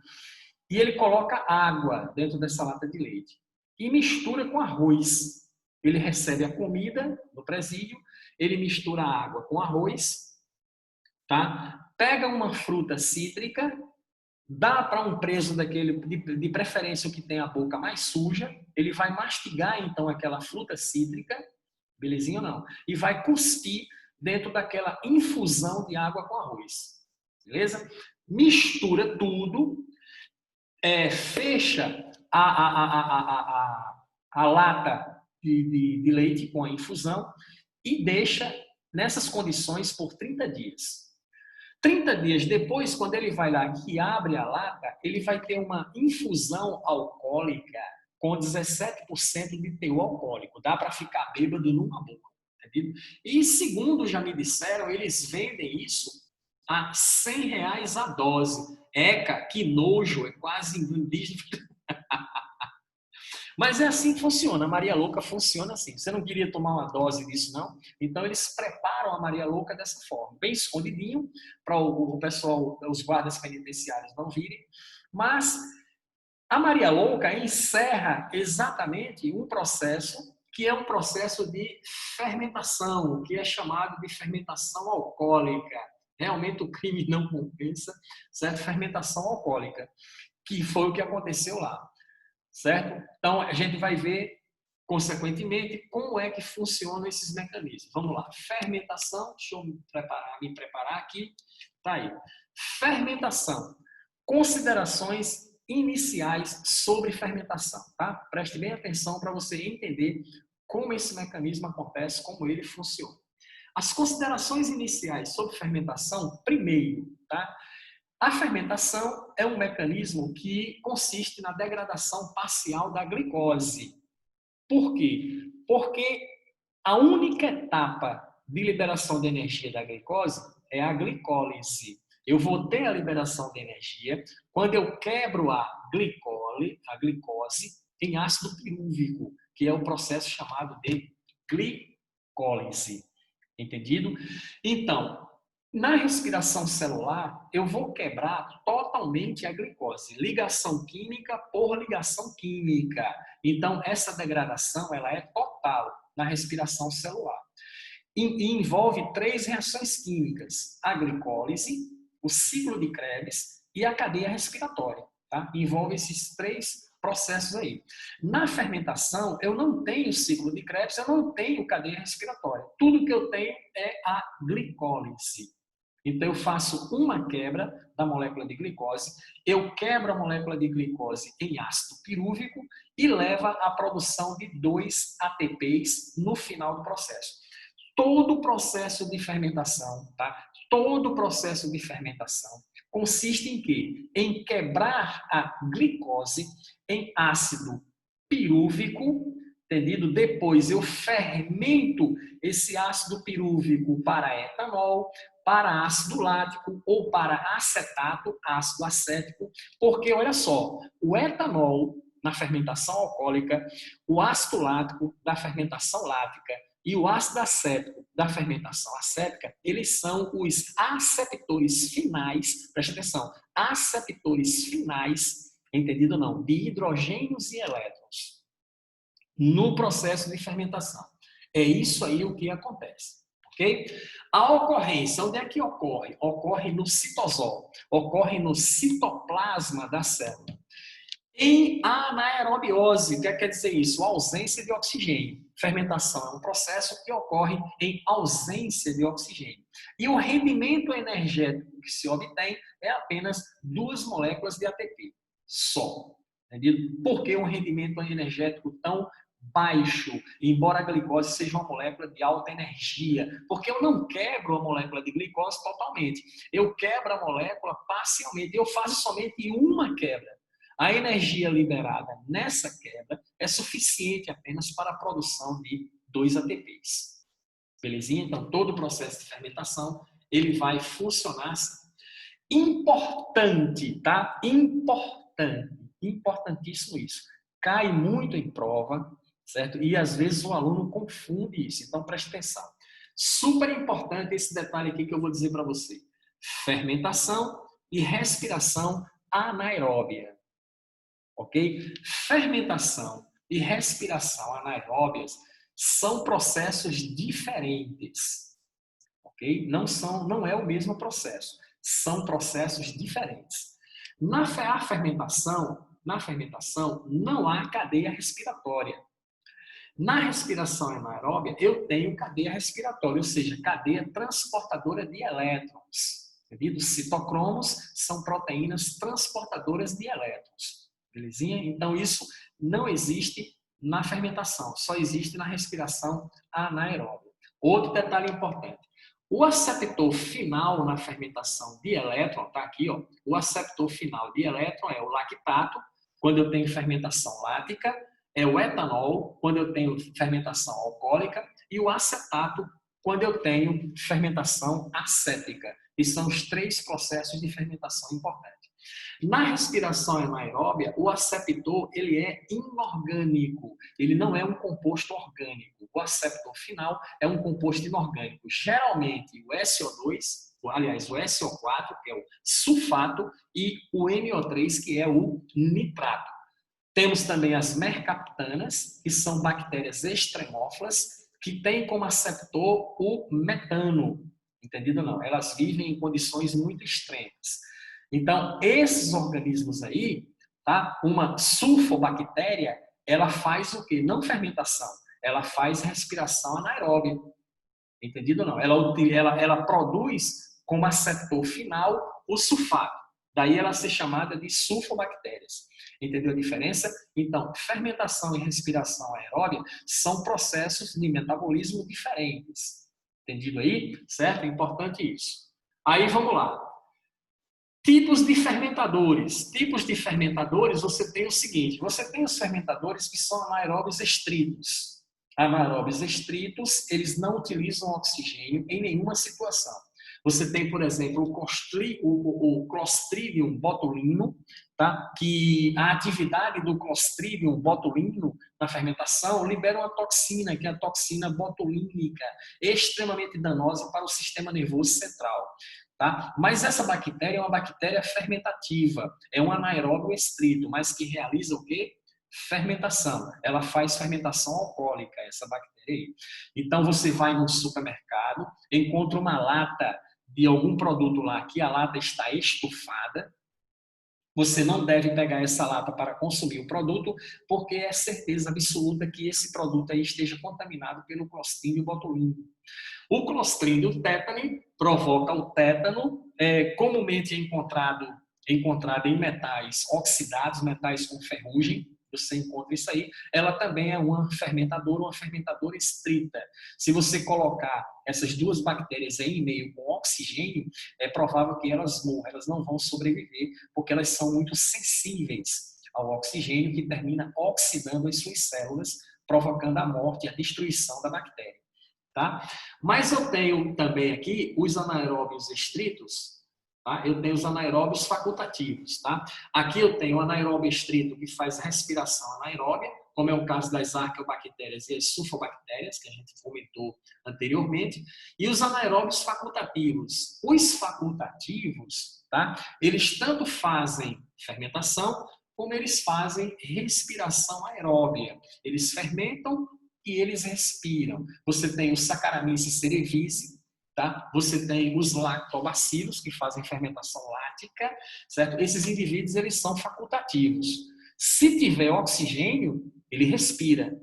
e ele coloca água dentro dessa lata de leite e mistura com arroz. Ele recebe a comida do presídio, ele mistura a água com arroz, tá? Pega uma fruta cítrica, dá para um preso daquele, de preferência o que tem a boca mais suja, ele vai mastigar então aquela fruta cítrica, belezinha ou não? E vai cuspir dentro daquela infusão de água com arroz. Beleza? Mistura tudo, fecha a lata de leite com a infusão e deixa nessas condições por 30 dias. 30 dias depois, quando ele vai lá e abre a lata, ele vai ter uma infusão alcoólica com 17% de teor alcoólico. Dá para ficar bêbado numa boa. Entendido? E segundo já me disseram, eles vendem isso a R$100 a dose. Eca, que nojo, é quase indígena. Mas é assim que funciona, a Maria Louca funciona assim. Você não queria tomar uma dose disso, não? Então eles preparam a Maria Louca dessa forma, bem escondidinho, para o pessoal, os guardas penitenciários não virem. Mas a Maria Louca encerra exatamente um processo que é um processo de fermentação, que é chamado de fermentação alcoólica. Realmente o crime não compensa, certo? Fermentação alcoólica, que foi o que aconteceu lá, certo? Então a gente vai ver, consequentemente, como é que funcionam esses mecanismos. Vamos lá, fermentação, deixa eu me preparar aqui, tá aí. Fermentação, considerações iniciais sobre fermentação, tá? Preste bem atenção para você entender como esse mecanismo acontece, como ele funciona. As considerações iniciais sobre fermentação, primeiro, tá? A fermentação é um mecanismo que consiste na degradação parcial da glicose. Por quê? Porque a única etapa de liberação de energia da glicose é a glicólise. Eu vou ter a liberação de energia quando eu quebro a glicose em ácido pirúvico, que é o processo chamado de glicólise. Entendido? Então, na respiração celular, eu vou quebrar totalmente a glicose, ligação química por ligação química. Então, essa degradação ela é total na respiração celular. E envolve 3 reações químicas: a glicólise, o ciclo de Krebs e a cadeia respiratória. Tá? Envolve esses 3 processos aí. Na fermentação, eu não tenho ciclo de Krebs, eu não tenho cadeia respiratória. Tudo que eu tenho é a glicólise. Então, eu faço uma quebra da molécula de glicose, eu quebro a molécula de glicose em ácido pirúvico e leva à produção de 2 ATPs no final do processo. Todo o processo de fermentação, tá? Todo o processo de fermentação consiste em quê? Em quebrar a glicose em ácido pirúvico, entendido? Depois eu fermento esse ácido pirúvico para etanol, para ácido lático ou para acetato, ácido acético, porque olha só, o etanol na fermentação alcoólica, o ácido lático da fermentação lática e o ácido acético da fermentação acética, eles são os aceptores finais, preste atenção, aceptores finais, entendido ou não, de hidrogênios e elétrons no processo de fermentação. É isso aí o que acontece. Okay? A ocorrência, onde é que ocorre? Ocorre no citosol, ocorre no citoplasma da célula. Em anaerobiose, o que quer dizer isso? A ausência de oxigênio. Fermentação é um processo que ocorre em ausência de oxigênio. E o rendimento energético que se obtém é apenas 2 moléculas de ATP, só. Entendido? Por que um rendimento energético tão baixo, embora a glicose seja uma molécula de alta energia? Porque eu não quebro a molécula de glicose totalmente. Eu quebro a molécula parcialmente. Eu faço somente uma quebra. A energia liberada nessa quebra é suficiente apenas para a produção de 2 ATPs. Belezinha? Então, todo o processo de fermentação, ele vai funcionar assim. Importante, tá? Importantíssimo isso. Cai muito em prova, certo? E às vezes o aluno confunde isso. Então, preste atenção. Super importante esse detalhe aqui que eu vou dizer para você. Fermentação e respiração anaeróbia. Ok? Fermentação e respiração anaeróbias são processos diferentes. Ok? Não é o mesmo processo. São processos diferentes. Na fermentação não há cadeia respiratória. Na respiração anaeróbia, eu tenho cadeia respiratória, ou seja, cadeia transportadora de elétrons. Entendido? Citocromos são proteínas transportadoras de elétrons. Belezinha? Então, isso não existe na fermentação, só existe na respiração anaeróbia. Outro detalhe importante. O aceptor final na fermentação de elétron, tá aqui, ó. O aceptor final de elétron é o lactato. quando eu tenho fermentação lática, é o etanol, quando eu tenho fermentação alcoólica, e o acetato, quando eu tenho fermentação acética. E são os 3 processos de fermentação importantes. Na respiração anaeróbia, o aceptor ele é inorgânico, ele não é um composto orgânico. O aceptor final é um composto inorgânico. Geralmente o SO2, aliás, o SO4, que é o sulfato, e o NO3, que é o nitrato. Temos também as mercaptanas, que são bactérias extremófilas, que têm como aceptor o metano. Entendido ou não? Elas vivem em condições muito extremas. Então, esses organismos aí, tá? Uma sulfobactéria, ela faz o quê? Não fermentação, ela faz respiração anaeróbia. Entendido ou não? Ela produz como aceptor final o sulfato. Daí ela ser chamada de sulfobactérias. Entendeu a diferença? Então, fermentação e respiração aeróbia são processos de metabolismo diferentes. Entendido aí? Certo? É importante isso. Aí, vamos lá. Tipos de fermentadores. Tipos de fermentadores, você tem o seguinte. Você tem os fermentadores que são anaeróbios estritos. Anaeróbios estritos, eles não utilizam oxigênio em nenhuma situação. Você tem, por exemplo, o Clostridium botulino, tá? Que a atividade do Clostridium botulino na fermentação libera uma toxina, que é a toxina botulínica, extremamente danosa para o sistema nervoso central. Tá? Mas essa bactéria é uma bactéria fermentativa, é um anaeróbio estrito, mas que realiza o quê? Fermentação. Ela faz fermentação alcoólica, essa bactéria aí. Então você vai no supermercado, encontra uma lata de algum produto lá que a lata está estufada. Você não deve pegar essa lata para consumir o produto, porque é certeza absoluta que esse produto aí esteja contaminado pelo Clostridium botulino. O Clostridium tetani provoca o tétano, comumente encontrado em metais oxidados, metais com ferrugem. Você encontra isso aí. Ela também é uma fermentadora estrita. Se você colocar essas 2 bactérias em meio com oxigênio, é provável que elas morram, elas não vão sobreviver, porque elas são muito sensíveis ao oxigênio, que termina oxidando as suas células, provocando a morte e a destruição da bactéria. Tá? Mas eu tenho também aqui os anaeróbios estritos, tá? Eu tenho os anaeróbios facultativos. Tá? Aqui eu tenho o anaeróbio estrito que faz respiração anaeróbia, como é o caso das arqueobactérias e as sulfobactérias, que a gente comentou anteriormente, e os anaeróbios facultativos. Os facultativos, tá? Eles tanto fazem fermentação, como eles fazem respiração aeróbia. Eles fermentam e eles respiram. Você tem o Saccharomyces cerevisiae, tá? Você tem os lactobacilos, que fazem fermentação lática, certo? Esses indivíduos, eles são facultativos. Se tiver oxigênio, ele respira,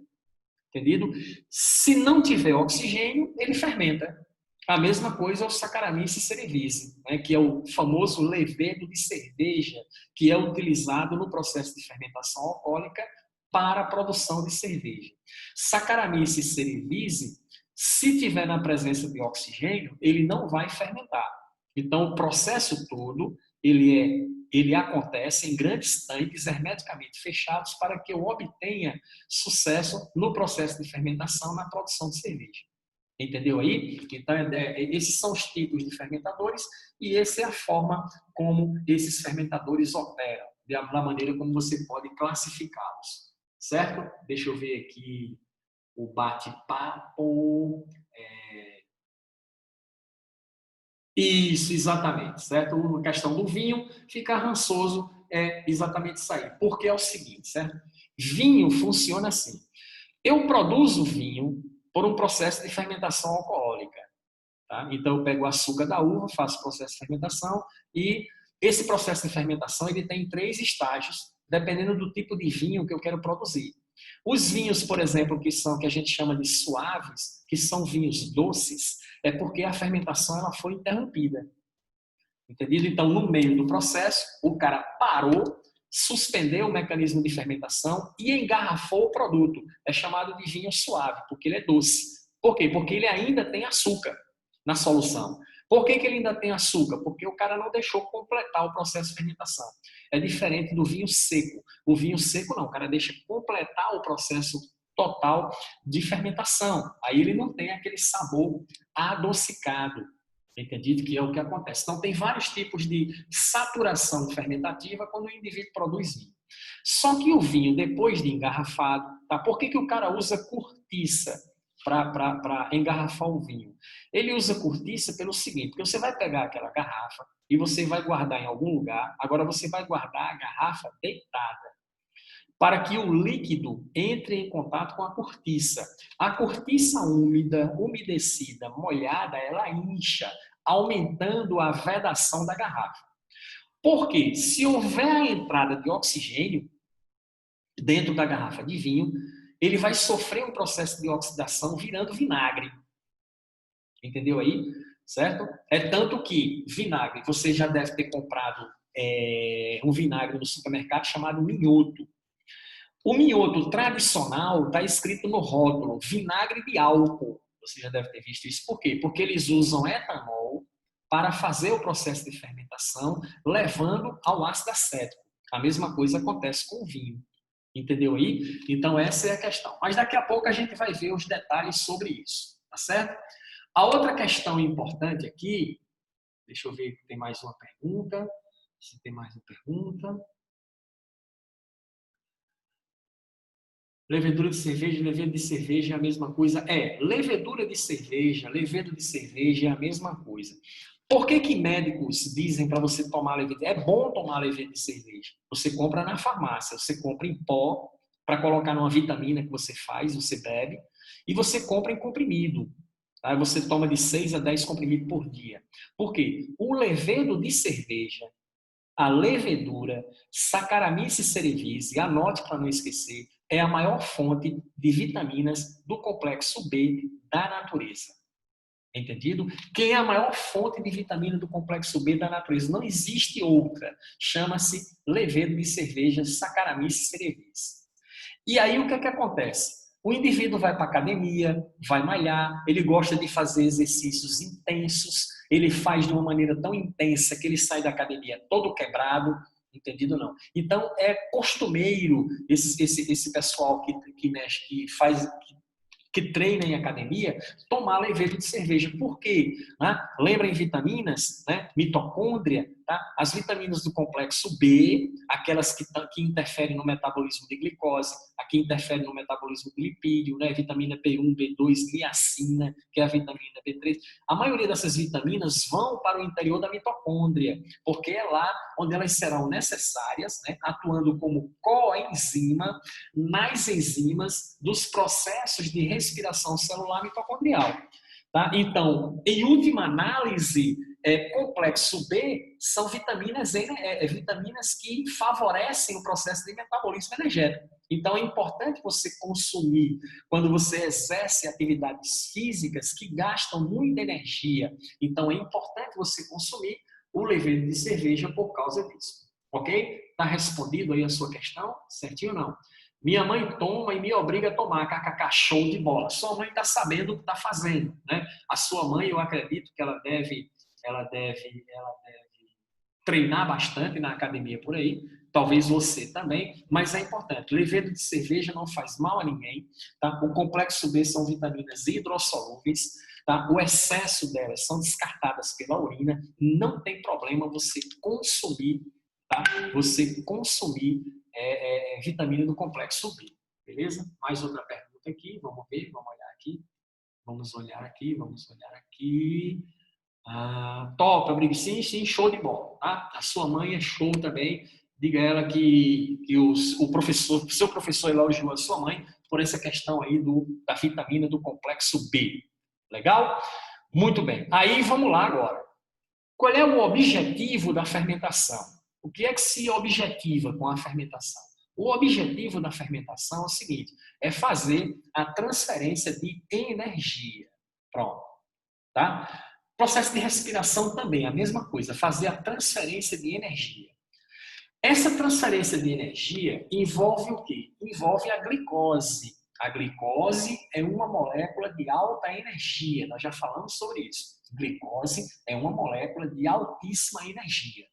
entendido? Se não tiver oxigênio, ele fermenta. A mesma coisa é o Saccharomyces cerevisiae, né? Que é o famoso levedo de cerveja, que é utilizado no processo de fermentação alcoólica para a produção de cerveja. Saccharomyces cerevisiae, se tiver na presença de oxigênio, ele não vai fermentar. Então, o processo todo, ele acontece em grandes tanques hermeticamente fechados para que eu obtenha sucesso no processo de fermentação, na produção de cerveja. Entendeu aí? Então, esses são os tipos de fermentadores e essa é a forma como esses fermentadores operam, da maneira como você pode classificá-los. Certo? Deixa eu ver aqui o bate-papo. Isso, exatamente, certo? A questão do vinho, ficar rançoso é exatamente isso aí. Porque é o seguinte, certo? Vinho funciona assim. Eu produzo vinho por um processo de fermentação alcoólica. Tá? Então, eu pego o açúcar da uva, faço o processo de fermentação e esse processo de fermentação ele tem 3 estágios, dependendo do tipo de vinho que eu quero produzir. Os vinhos, por exemplo, que a gente chama de suaves, que são vinhos doces, é porque a fermentação ela foi interrompida. Entendido? Então, no meio do processo, o cara parou, suspendeu o mecanismo de fermentação e engarrafou o produto. É chamado de vinho suave, porque ele é doce. Por quê? Porque ele ainda tem açúcar na solução. Por que ele ainda tem açúcar? Porque o cara não deixou completar o processo de fermentação. É diferente do vinho seco. O vinho seco não, o cara deixa completar o processo total de fermentação. Aí ele não tem aquele sabor adocicado. Entendido? Que é o que acontece. Então, tem vários tipos de saturação fermentativa quando o indivíduo produz vinho. Só que o vinho, depois de engarrafado, tá? Por que o cara usa cortiça para engarrafar o vinho? Ele usa cortiça pelo seguinte, porque você vai pegar aquela garrafa e você vai guardar em algum lugar, agora você vai guardar a garrafa deitada, para que o líquido entre em contato com a cortiça. A cortiça úmida, umedecida, molhada, ela incha, aumentando a vedação da garrafa. Por quê? Se houver a entrada de oxigênio dentro da garrafa de vinho, ele vai sofrer um processo de oxidação virando vinagre. Entendeu aí? Certo? É tanto que vinagre, você já deve ter comprado um vinagre no supermercado chamado minhoto. O minhoto tradicional está escrito no rótulo, vinagre de álcool. Você já deve ter visto isso. Por quê? Porque eles usam etanol para fazer o processo de fermentação, levando ao ácido acético. A mesma coisa acontece com o vinho. Entendeu aí? Então, essa é a questão. Mas daqui a pouco a gente vai ver os detalhes sobre isso. Tá certo? A outra questão importante aqui, deixa eu ver se tem mais uma pergunta. Se tem mais uma pergunta. Levedura de cerveja é a mesma coisa? Levedura de cerveja, levedo de cerveja é a mesma coisa. Por que médicos dizem para você tomar levedura? É bom tomar levedura de cerveja. Você compra na farmácia, você compra em pó para colocar numa vitamina que você faz, você bebe, e você compra em comprimido. Aí você toma de 6 a 10 comprimidos por dia. Por quê? O levedo de cerveja, a levedura, Saccharomyces cerevisiae, anote para não esquecer, é a maior fonte de vitaminas do complexo B da natureza. Entendido? Quem é a maior fonte de vitamina do complexo B da natureza? Não existe outra. Chama-se levedo de cerveja, Saccharomyces cerevisiae. E aí o que acontece? O indivíduo vai para a academia, vai malhar, ele gosta de fazer exercícios intensos, ele faz de uma maneira tão intensa que ele sai da academia todo quebrado, entendido não? Então é costumeiro esse pessoal que faz, que treina em academia, tomar levedo de cerveja. Por quê? Lembra em vitaminas, mitocôndria, tá? As vitaminas do complexo B, aquelas que interferem no metabolismo de glicose, a que interferem no metabolismo de lipídio, vitamina B1, B2, niacina, que é a vitamina B3. A maioria dessas vitaminas vão para o interior da mitocôndria, porque é lá onde elas serão necessárias, atuando como coenzima nas enzimas dos processos de respiração celular mitocondrial. Tá? Então, em última análise, complexo B são vitaminas que favorecem o processo de metabolismo energético. Então, é importante você consumir, quando você exerce atividades físicas que gastam muita energia. Então, é importante você consumir o levedo de cerveja por causa disso. Ok? Está respondido aí a sua questão? Certinho ou não? Minha mãe toma e me obriga a tomar, kkk, show de bola. Sua mãe está sabendo o que está fazendo, né? A sua mãe, eu acredito que ela deve treinar bastante na academia por aí, talvez você também, mas é importante. Levedo de cerveja não faz mal a ninguém, tá? O complexo B são vitaminas hidrossolúveis, tá? O excesso delas são descartadas pela urina, não tem problema você consumir, tá? Você consumir vitamina do complexo B, beleza? Mais outra pergunta aqui, vamos ver, vamos olhar aqui. Top, Abrigo, sim, show de bola, tá? A sua mãe é show também, diga a ela que seu professor elogiou a sua mãe por essa questão aí da vitamina do complexo B, legal? Muito bem, aí vamos lá agora. Qual é o objetivo da fermentação? O que é que se objetiva com a fermentação? O objetivo da fermentação é o seguinte, é fazer a transferência de energia. Pronto, tá? Processo de respiração também, a mesma coisa, fazer a transferência de energia. Essa transferência de energia envolve o quê? Envolve a glicose. A glicose é uma molécula de alta energia, nós já falamos sobre isso. Glicose é uma molécula de altíssima energia.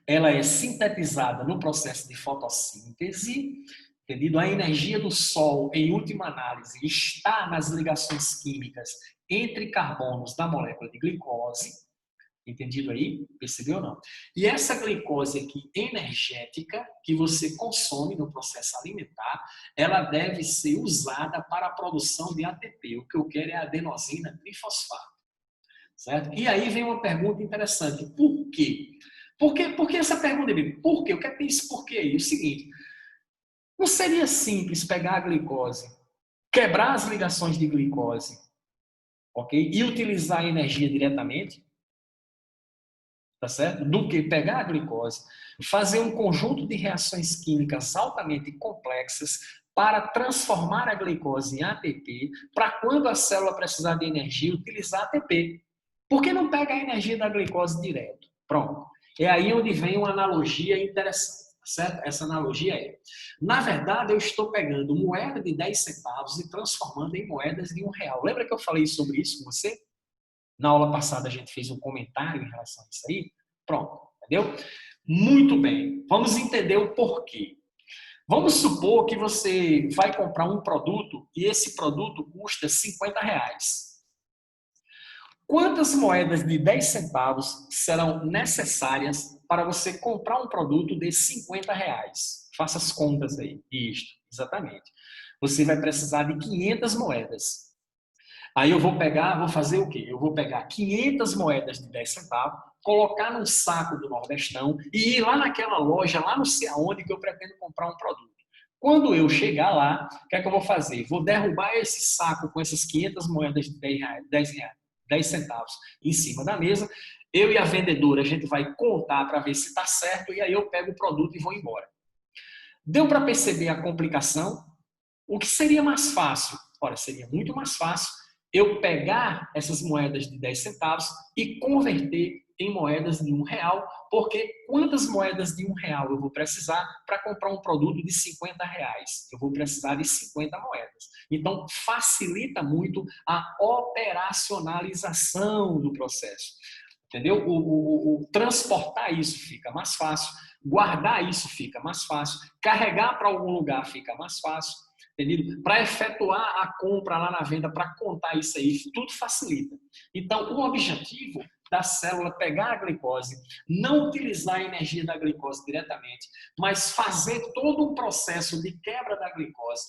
Ela é sintetizada no processo de fotossíntese, entendido? A energia do Sol, em última análise, está nas ligações químicas entre carbonos da molécula de glicose, entendido aí? Percebeu ou não? E essa glicose aqui energética, que você consome no processo alimentar, ela deve ser usada para a produção de ATP. O que eu quero é adenosina trifosfato, certo? E aí vem uma pergunta interessante. Por quê? Por que essa pergunta, Bíblia? Por quê? O que é isso? Por quê? É o seguinte, não seria simples pegar a glicose, quebrar as ligações de glicose, ok? E utilizar a energia diretamente? Tá certo? Do que pegar a glicose, fazer um conjunto de reações químicas altamente complexas para transformar a glicose em ATP, para quando a célula precisar de energia, utilizar ATP. Por que não pega a energia da glicose direto? Pronto. É aí onde vem uma analogia interessante, tá certo? Essa analogia é, na verdade, eu estou pegando moeda de 10 centavos e transformando em moedas de R$1. Lembra que eu falei sobre isso com você? Na aula passada a gente fez um comentário em relação a isso aí. Pronto, entendeu? Muito bem. Vamos entender o porquê. Vamos supor que você vai comprar um produto e esse produto custa R$50. Quantas moedas de 10 centavos serão necessárias para você comprar um produto de R$50? Faça as contas aí. Isto, exatamente. Você vai precisar de 500 moedas. Aí eu vou fazer o quê? Eu vou pegar 500 moedas de 10 centavos, colocar num saco do Nordestão e ir lá naquela loja, lá não sei aonde, que eu pretendo comprar um produto. Quando eu chegar lá, o que é que eu vou fazer? Vou derrubar esse saco com essas 500 moedas de 10 centavos em cima da mesa. Eu e a vendedora, a gente vai contar para ver se está certo e aí eu pego o produto e vou embora. Deu para perceber a complicação? O que seria mais fácil? Ora, seria muito mais fácil eu pegar essas moedas de 10 centavos e converter em moedas de R$1, porque quantas moedas de R$1 eu vou precisar para comprar um produto de R$50? Eu vou precisar de 50 moedas. Então, facilita muito a operacionalização do processo. Entendeu? Transportar isso fica mais fácil, guardar isso fica mais fácil, carregar para algum lugar fica mais fácil. Para efetuar a compra lá na venda, para contar isso aí, tudo facilita. Então, o objetivo da célula é pegar a glicose, não utilizar a energia da glicose diretamente, mas fazer todo um processo de quebra da glicose,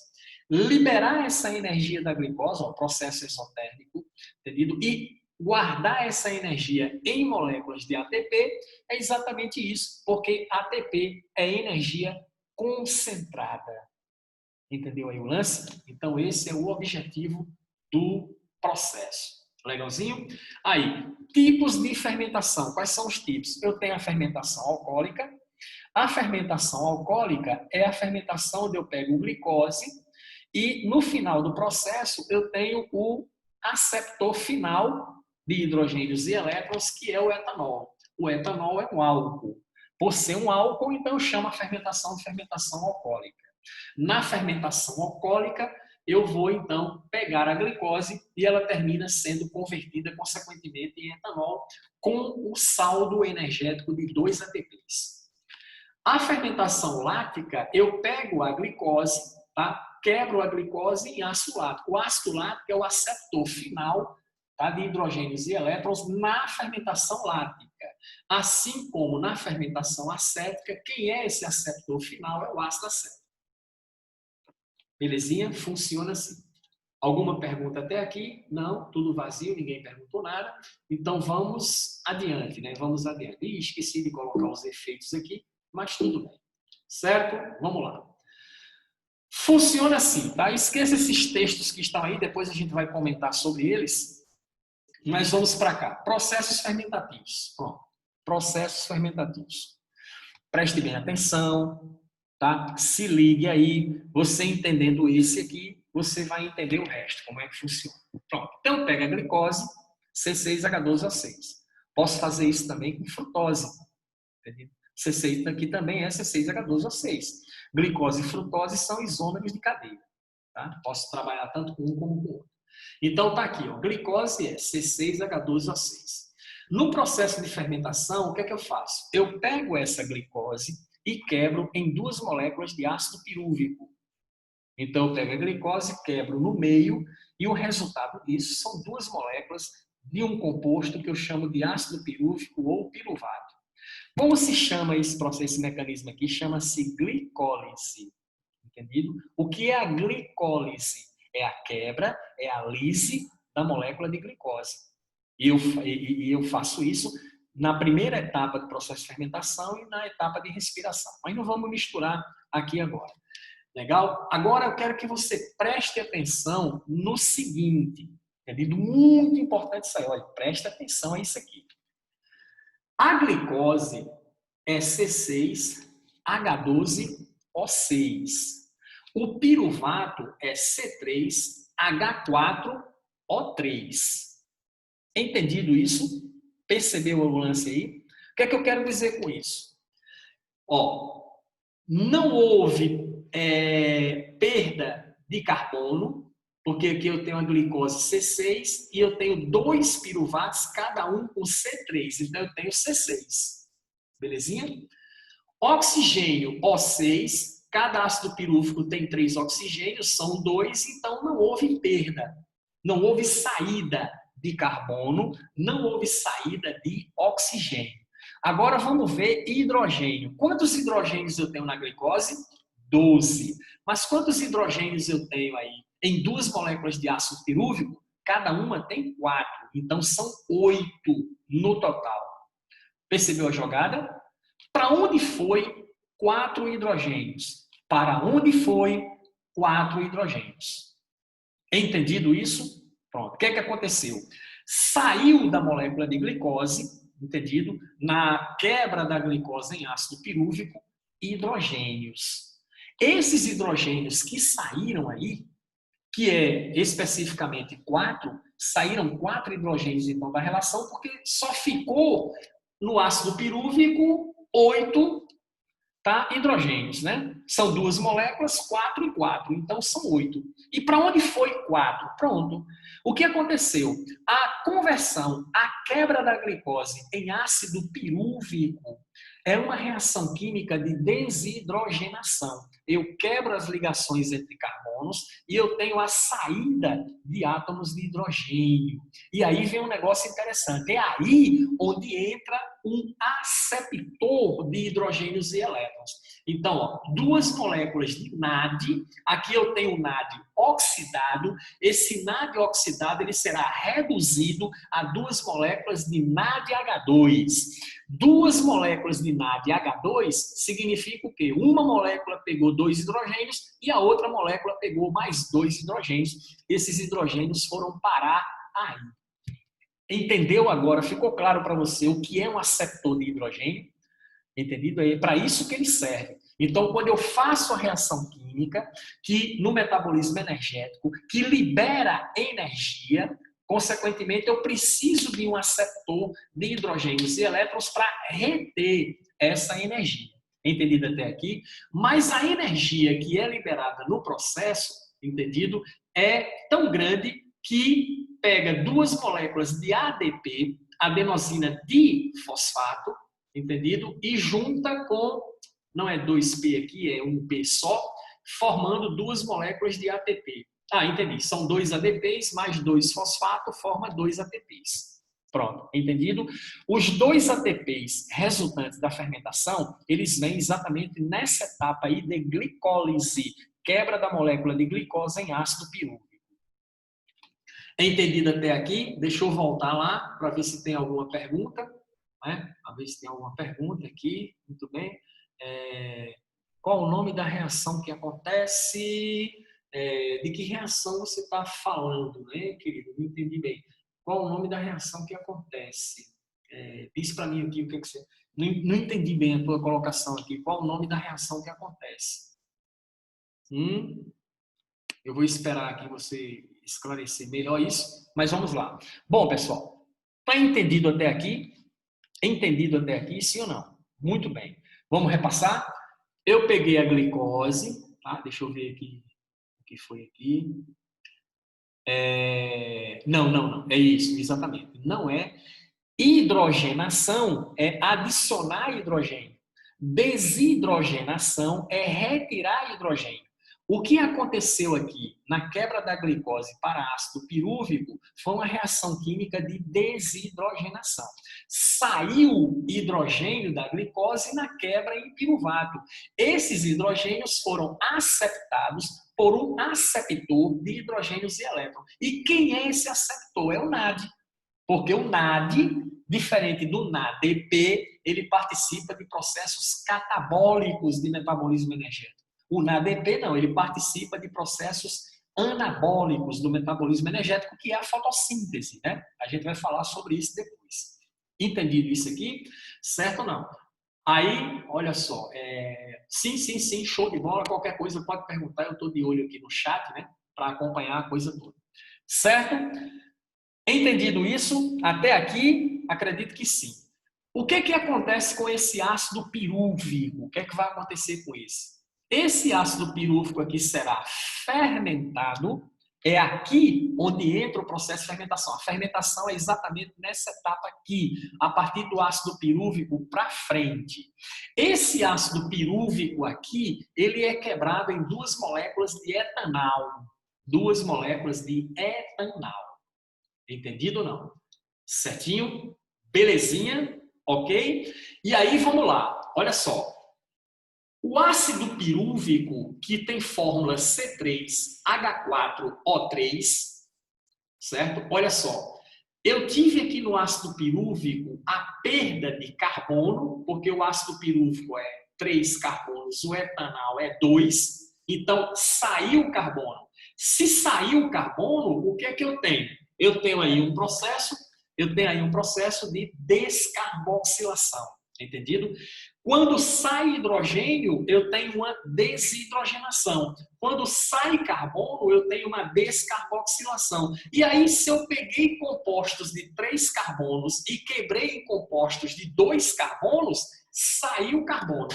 liberar essa energia da glicose, ó, processo exotérmico, entendido? E guardar essa energia em moléculas de ATP é exatamente isso, porque ATP é energia concentrada. Entendeu aí o lance? Então, esse é o objetivo do processo. Legalzinho? Aí, tipos de fermentação. Quais são os tipos? Eu tenho a fermentação alcoólica. A fermentação alcoólica é a fermentação onde eu pego glicose e, no final do processo, eu tenho o aceptor final de hidrogênios e elétrons, que é o etanol. O etanol é um álcool. Por ser um álcool, então eu chamo a fermentação de fermentação alcoólica. Na fermentação alcoólica, eu vou, então, pegar a glicose e ela termina sendo convertida, consequentemente, em etanol com o saldo energético de 2 ATPs. A fermentação láctica, eu pego a glicose, tá? Quebro a glicose em ácido lático. O ácido lático é o aceptor final, tá, de hidrogênios e elétrons na fermentação lática. Assim como na fermentação acética, quem é esse aceptor final é o ácido acético. Belezinha? Funciona assim. Alguma pergunta até aqui? Não, tudo vazio, ninguém perguntou nada. Então vamos adiante, né? Vamos adiante. Ih, esqueci de colocar os efeitos aqui, mas tudo bem. Certo? Vamos lá. Funciona assim, tá? Esqueça esses textos que estão aí, depois a gente vai comentar sobre eles. Mas vamos para cá. Processos fermentativos. Pronto. Processos fermentativos. Preste bem atenção, tá? Se ligue aí. Você entendendo esse aqui, você vai entender o resto, como é que funciona. Pronto. Então, pega a glicose, C6H12O6. Posso fazer isso também com frutose. Entendeu? C6 aqui também é C6H12O6. Glicose e frutose são isômeros de cadeia. Tá? Posso trabalhar tanto com um como com o outro. Então tá aqui, ó, glicose é C6H12O6. No processo de fermentação, o que é que eu faço? Eu pego essa glicose e quebro em duas moléculas de ácido pirúvico. Então eu pego a glicose, quebro no meio e o resultado disso são duas moléculas de um composto que eu chamo de ácido pirúvico ou piruvato. Como se chama esse processo, esse mecanismo aqui? Chama-se glicólise. Entendido? O que é a glicólise? É a quebra, é a lise da molécula de glicose. E eu faço isso na primeira etapa do processo de fermentação e na etapa de respiração. Mas não vamos misturar aqui agora. Legal? Agora eu quero que você preste atenção no seguinte. Entendido? Muito importante isso aí. Olha, preste atenção a isso aqui. A glicose é C6H12O6. O piruvato é C3H4O3. Entendido isso? Percebeu o lance aí? O que é que eu quero dizer com isso? Ó, não houve perda de carbono, porque aqui eu tenho a glicose C6 e eu tenho dois piruvatos, cada um com C3. Então eu tenho C6. Belezinha? Oxigênio O6. Cada ácido pirúvico tem 3 oxigênios, são 2, então não houve perda. Não houve saída de carbono, não houve saída de oxigênio. Agora vamos ver hidrogênio. Quantos hidrogênios eu tenho na glicose? 12. Mas quantos hidrogênios eu tenho aí em duas moléculas de ácido pirúvico? Cada uma tem 4. Então são 8 no total. Percebeu a jogada? Para onde foi 4 hidrogênios? Para onde foi 4 hidrogênios? Entendido isso? Pronto. O que é que aconteceu? Saiu da molécula de glicose, entendido? Na quebra da glicose em ácido pirúvico, hidrogênios. Esses hidrogênios que saíram aí, que é especificamente 4, saíram 4 hidrogênios então da relação, porque só ficou no ácido pirúvico 8 hidrogênios, né? São duas moléculas, 4 e 4, então são 8. E para onde foi 4? Pronto. O que aconteceu? A conversão, a quebra da glicose em ácido pirúvico é uma reação química de desidrogenação. Eu quebro as ligações entre carbonos e eu tenho a saída de átomos de hidrogênio. E aí vem um negócio interessante. É aí onde entra um aceptor de hidrogênios e elétrons. Então, ó, duas moléculas de NAD. Aqui eu tenho o NAD oxidado. Esse NAD oxidado ele será reduzido a duas moléculas de NADH2. Duas moléculas de NADH2 significa o quê? Uma molécula pegou 2 hidrogênios e a outra molécula pegou mais 2 hidrogênios. Esses hidrogênios foram parar aí. Entendeu agora? Ficou claro para você o que é um aceptor de hidrogênio? Entendido? É para isso que ele serve. Então, quando eu faço a reação química, que no metabolismo energético, que libera energia, consequentemente, eu preciso de um aceptor de hidrogênios e elétrons para reter essa energia. Entendido até aqui? Mas a energia que é liberada no processo, entendido, é tão grande que pega duas moléculas de ADP, adenosina difosfato, entendido? E junta com, não é 2P aqui, é 1P só, formando duas moléculas de ATP. Ah, entendi. São 2 ADPs mais 2 fosfato, forma 2 ATPs. Pronto, entendido? Os 2 ATPs resultantes da fermentação, eles vêm exatamente nessa etapa aí de glicólise, quebra da molécula de glicose em ácido pirúvico. Entendido até aqui? Deixa eu voltar lá para ver se tem alguma pergunta. Né? Para ver se tem alguma pergunta aqui. Muito bem. Qual o nome da reação que acontece? De que reação você está falando, né, querido? Não entendi bem. Qual o nome da reação que acontece? Diz para mim aqui o que você... Não entendi bem a tua colocação aqui. Qual o nome da reação que acontece? Eu vou esperar aqui você esclarecer melhor isso, mas vamos lá. Bom, pessoal, está entendido até aqui? Entendido até aqui, sim ou não? Muito bem. Vamos repassar? Eu peguei a glicose, tá? Deixa eu ver aqui o que foi aqui. Não. É isso, exatamente. Não é. Hidrogenação é adicionar hidrogênio. Desidrogenação é retirar hidrogênio. O que aconteceu aqui na quebra da glicose para ácido pirúvico foi uma reação química de desidrogenação. Saiu hidrogênio da glicose na quebra em piruvato. Esses hidrogênios foram aceptados por um aceptor de hidrogênios e elétrons. E quem é esse aceptor? É o NAD. Porque o NAD, diferente do NADP, ele participa de processos catabólicos de metabolismo energético. O NADP não, ele participa de processos anabólicos do metabolismo energético, que é a fotossíntese, né? A gente vai falar sobre isso depois. Entendido isso aqui? Certo ou não? Aí, olha só, sim, show de bola, qualquer coisa pode perguntar, eu estou de olho aqui no chat, né? Para acompanhar a coisa toda. Certo? Entendido isso? Até aqui, acredito que sim. O que acontece com esse ácido pirúvico? O que vai acontecer com esse? Esse ácido pirúvico aqui será fermentado. É aqui onde entra o processo de fermentação. A fermentação é exatamente nessa etapa aqui, a partir do ácido pirúvico para frente. Esse ácido pirúvico aqui, ele é quebrado em duas moléculas de etanol. Duas moléculas de etanol. Entendido ou não? Certinho? Belezinha? Ok? E aí, vamos lá. Olha só. O ácido pirúvico, que tem fórmula C3H4O3, certo? Olha só. Eu tive aqui no ácido pirúvico a perda de carbono, porque o ácido pirúvico é 3 carbonos, o etanol é 2. Então, saiu o carbono. Se saiu o carbono, o que é que eu tenho? Eu tenho aí um processo de descarboxilação. Entendido? Quando sai hidrogênio, eu tenho uma desidrogenação. Quando sai carbono, eu tenho uma descarboxilação. E aí, se eu peguei compostos de 3 carbonos e quebrei em compostos de 2 carbonos, saiu carbono.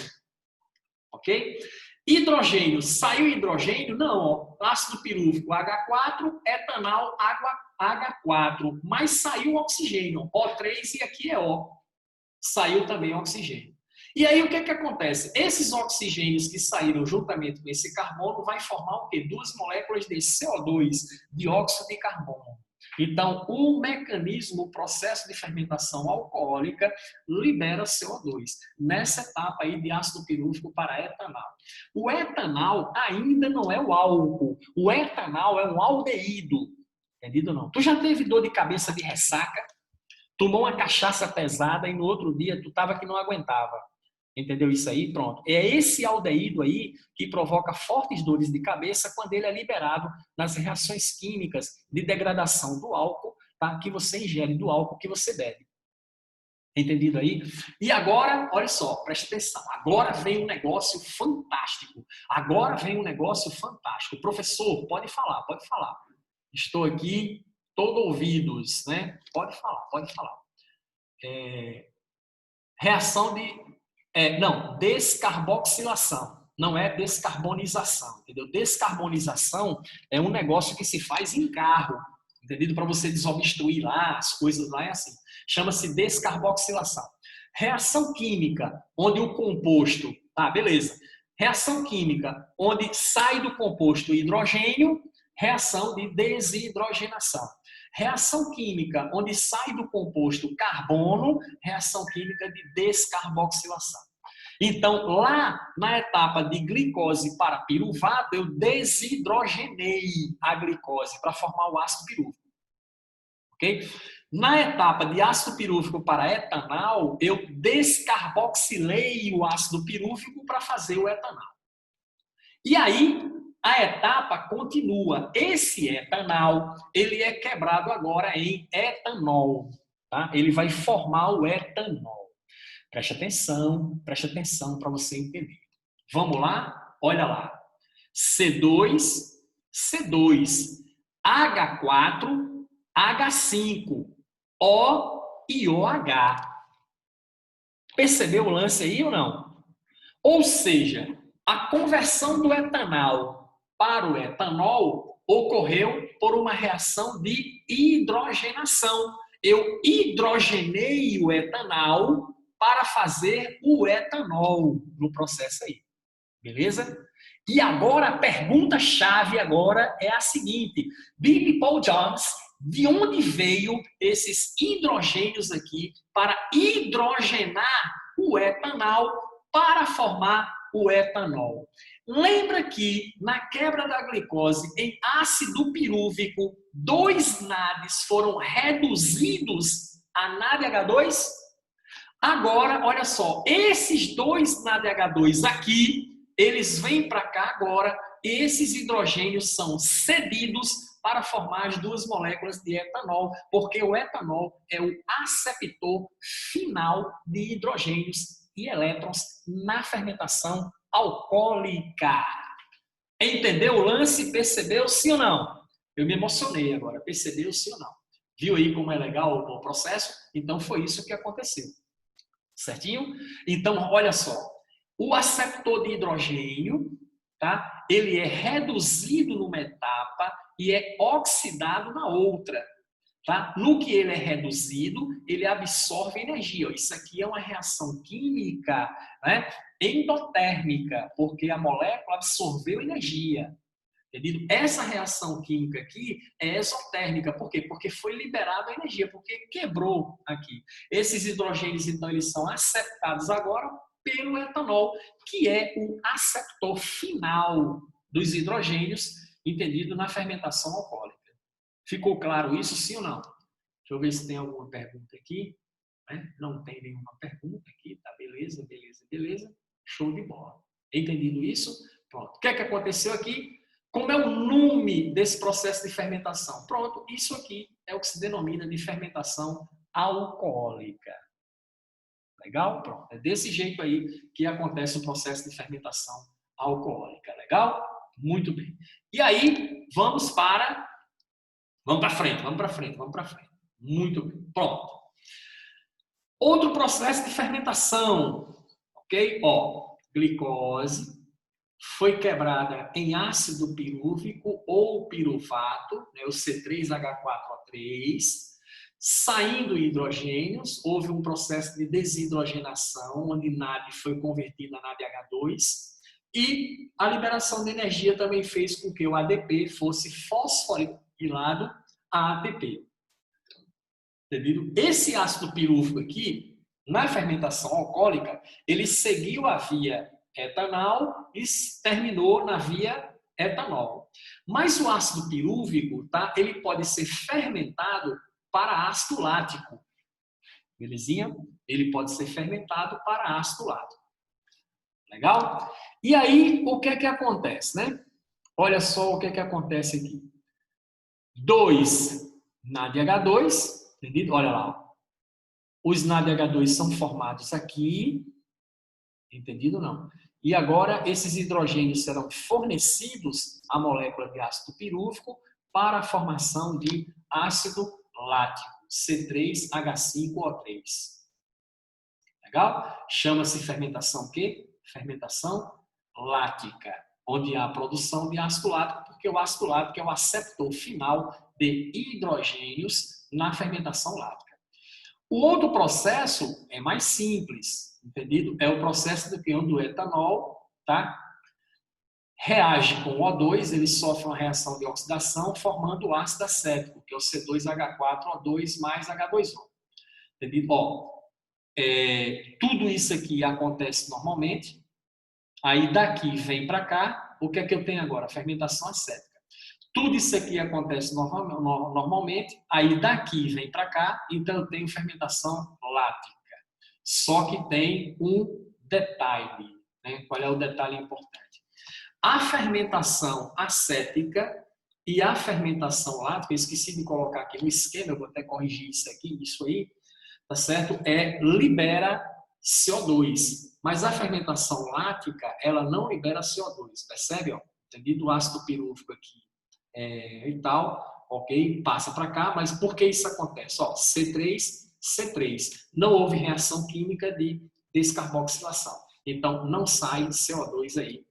Ok? Hidrogênio, saiu hidrogênio? Não, ácido pirúvico H4, etanol, água H4, mas saiu oxigênio, O3 e aqui é O. Saiu também oxigênio. E aí o que acontece? Esses oxigênios que saíram juntamente com esse carbono vai formar o quê? Duas moléculas de CO2, dióxido de carbono. Então, o mecanismo, o processo de fermentação alcoólica libera CO2 nessa etapa aí de ácido pirúvico para etanol. O etanol ainda não é o álcool. O etanol é um aldeído. Entendido ou não? Tu já teve dor de cabeça de ressaca? Tomou uma cachaça pesada e no outro dia tu tava que não aguentava. Entendeu isso aí? Pronto. É esse aldeído aí que provoca fortes dores de cabeça quando ele é liberado nas reações químicas de degradação do álcool, tá? Que você ingere, do álcool que você bebe. Entendido aí? E agora, olha só, preste atenção. Agora vem um negócio fantástico. Professor, pode falar. Estou aqui todo ouvidos, né? Pode falar. Reação de... descarboxilação. Não é descarbonização, entendeu? Descarbonização é um negócio que se faz em carro, entendido? Para você desobstruir lá, as coisas lá é assim. Chama-se descarboxilação. Reação química, onde o composto... Tá, beleza. Reação química, onde sai do composto hidrogênio, reação de desidrogenação. Reação química, onde sai do composto carbono, reação química de descarboxilação. Então, lá na etapa de glicose para piruvato, eu desidrogenei a glicose para formar o ácido pirúvico. Ok? Na etapa de ácido pirúvico para etanol, eu descarboxilei o ácido pirúvico para fazer o etanol. E aí, a etapa continua. Esse etanol, ele é quebrado agora em etanol. Tá? Ele vai formar o etanol. Preste atenção para você entender. Vamos lá? Olha lá. C2, H4, H5, O e OH. Percebeu o lance aí ou não? Ou seja, a conversão do etanol para o etanol ocorreu por uma reação de hidrogenação. Eu hidrogenei o etanol para fazer o etanol no processo aí. Beleza? E agora a pergunta-chave agora é a seguinte. Billy Paul Jones, de onde veio esses hidrogênios aqui para hidrogenar o etanol para formar o etanol? Lembra que na quebra da glicose em ácido pirúvico, 2 NADs foram reduzidos a NADH2? Agora, olha só, esses 2 NADH2 aqui, eles vêm para cá agora, esses hidrogênios são cedidos para formar as 2 moléculas de etanol, porque o etanol é o aceptor final de hidrogênios e elétrons na fermentação alcoólica. Entendeu o lance? Percebeu sim ou não? Eu me emocionei agora. Percebeu sim ou não? Viu aí como é legal o processo? Então foi isso que aconteceu. Certinho? Então, olha só. O aceptor de hidrogênio, tá? Ele é reduzido numa etapa e é oxidado na outra. Tá? No que ele é reduzido, ele absorve energia. Isso aqui é uma reação química, né? Endotérmica, porque a molécula absorveu energia. Entendido? Essa reação química aqui é exotérmica. Por quê? Porque foi liberada a energia, porque quebrou aqui. Esses hidrogênios, então, eles são aceptados agora pelo etanol, que é o aceptor final dos hidrogênios, entendido na fermentação alcoólica. Ficou claro isso, sim ou não? Deixa eu ver se tem alguma pergunta aqui. Não tem nenhuma pergunta aqui, tá? Beleza, beleza, beleza. Show de bola. Entendido isso? Pronto. O que é que aconteceu aqui? Como é o nome desse processo de fermentação? Pronto, isso aqui é o que se denomina de fermentação alcoólica. Legal? Pronto. É desse jeito aí que acontece o processo de fermentação alcoólica. Legal? Muito bem. E aí, vamos para frente, vamos para frente, vamos para frente. Muito bem. Pronto. Outro processo de fermentação, ok? Ó, glicose foi quebrada em ácido pirúvico ou piruvato, né, o C3H4O3, saindo hidrogênios, houve um processo de desidrogenação, onde NAD foi convertido a NADH2, e a liberação de energia também fez com que o ADP fosse fosforilado a ATP. Entendido? Esse ácido pirúvico aqui, na fermentação alcoólica, ele seguiu a via etanol e terminou na via etanol. Mas o ácido pirúvico, tá? Ele pode ser fermentado para ácido lático. Belezinha? Ele pode ser fermentado para ácido lático. Legal? E aí, o que é que acontece, né? Olha só o que é que acontece aqui. 2 NADH2, entendido? Olha lá. Os NADH2 são formados aqui, entendido não? E agora esses hidrogênios serão fornecidos à molécula de ácido pirúvico para a formação de ácido lático, C3H5O3. Legal? Chama-se fermentação o quê? Fermentação lática, onde há a produção de ácido lático, porque o ácido lático é o aceptor final de hidrogênios na fermentação lática. O outro processo é mais simples, entendido? É o processo do etanol, tá? Reage com o O2, ele sofre uma reação de oxidação, formando o ácido acético, que é o C2H4O2 mais H2O. Entendido? Ó, tudo isso aqui acontece normalmente. Aí daqui vem para cá, o que é que eu tenho agora? Fermentação acética. Tudo isso aqui acontece normalmente, aí daqui vem para cá, então eu tenho fermentação lática. Só que tem um detalhe, né? Qual é o detalhe importante? A fermentação acética e a fermentação lática, eu esqueci de colocar aqui no esquema, eu vou até corrigir isso aí, tá certo? Libera CO2, mas a fermentação lática, ela não libera CO2, percebe? Ó? Entendido? O ácido pirúvico aqui e tal, ok? Passa para cá, mas por que isso acontece? Ó, C3, não houve reação química de descarboxilação, então não sai CO2 aí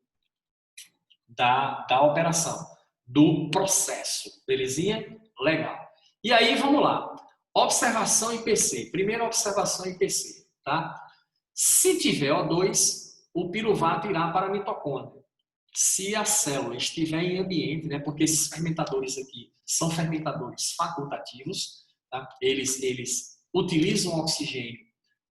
da operação. do processo. Belezinha? Legal. E aí, vamos lá. Observação IPC. Primeira observação IPC, tá? Se tiver O2, o piruvato irá para a mitocôndria. Se a célula estiver em ambiente, né, porque esses fermentadores aqui são fermentadores facultativos, tá? Eles utilizam oxigênio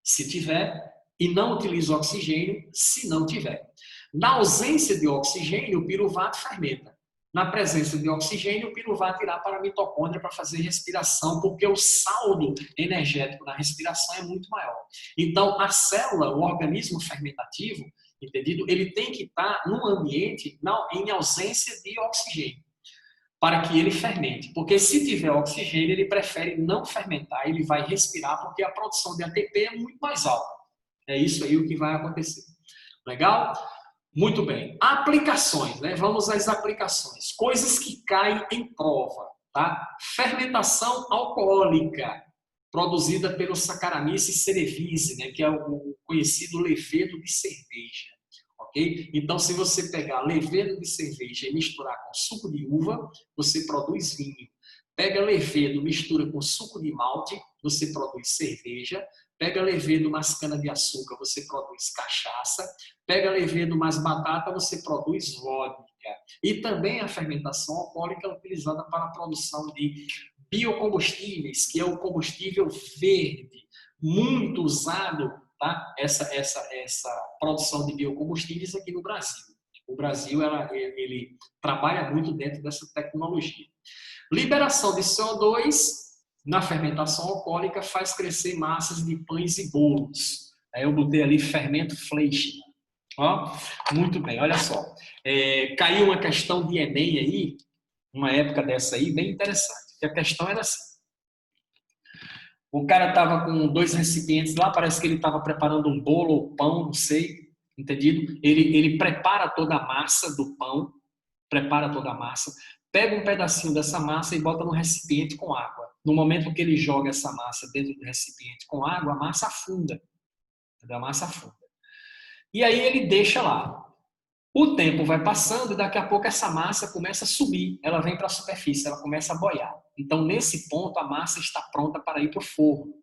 se tiver e não utilizam oxigênio se não tiver. Na ausência de oxigênio, o piruvato fermenta. Na presença de oxigênio, o piruvato irá para a mitocôndria para fazer respiração, porque o saldo energético na respiração é muito maior. Então, a célula, o organismo fermentativo, entendido? Ele tem que estar num ambiente em ausência de oxigênio, para que ele fermente. Porque se tiver oxigênio, ele prefere não fermentar, ele vai respirar, porque a produção de ATP é muito mais alta. É isso aí o que vai acontecer. Legal? Muito bem. Aplicações, né? Vamos às aplicações. Coisas que caem em prova, tá? Fermentação alcoólica, produzida pelo Saccharomyces cerevisiae, né? Que é o conhecido levedo de cerveja, ok? Então, se você pegar levedo de cerveja e misturar com suco de uva, você produz vinho. Pega levedo, mistura com suco de malte, você produz cerveja. Pega levedo mais cana-de-açúcar, você produz cachaça. Pega levedo mais batata, você produz vodka. E também a fermentação alcoólica é utilizada para a produção de biocombustíveis, que é o combustível verde, muito usado, tá? Essa produção de biocombustíveis aqui no Brasil. O Brasil ele trabalha muito dentro dessa tecnologia. Liberação de CO2 na fermentação alcoólica faz crescer massas de pães e bolos. Aí eu botei ali fermento Fleischmann. Ó, muito bem, olha só. Caiu uma questão de Enem aí, uma época dessa aí, bem interessante. A questão era assim. O cara estava com 2 recipientes lá, parece que ele estava preparando um bolo ou pão, não sei, entendido? Ele prepara toda a massa do pão, prepara toda a massa, pega um pedacinho dessa massa e bota no recipiente com água. No momento que ele joga essa massa dentro do recipiente com água, a massa afunda. A massa afunda. E aí ele deixa lá. O tempo vai passando e daqui a pouco essa massa começa a subir. Ela vem para a superfície, ela começa a boiar. Então, nesse ponto, a massa está pronta para ir para o forno.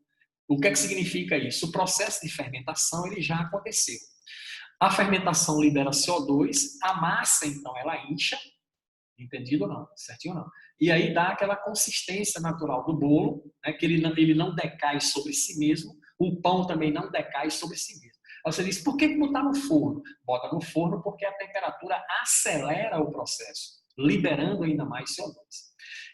O que é que significa isso? O processo de fermentação ele já aconteceu. A fermentação libera CO2, a massa, então, ela incha. Entendido ou não? Certinho ou não? E aí dá aquela consistência natural do bolo, né, que ele não decai sobre si mesmo, o pão também não decai sobre si mesmo. Aí você diz, por que botar no forno? Bota no forno porque a temperatura acelera o processo, liberando ainda mais CO2.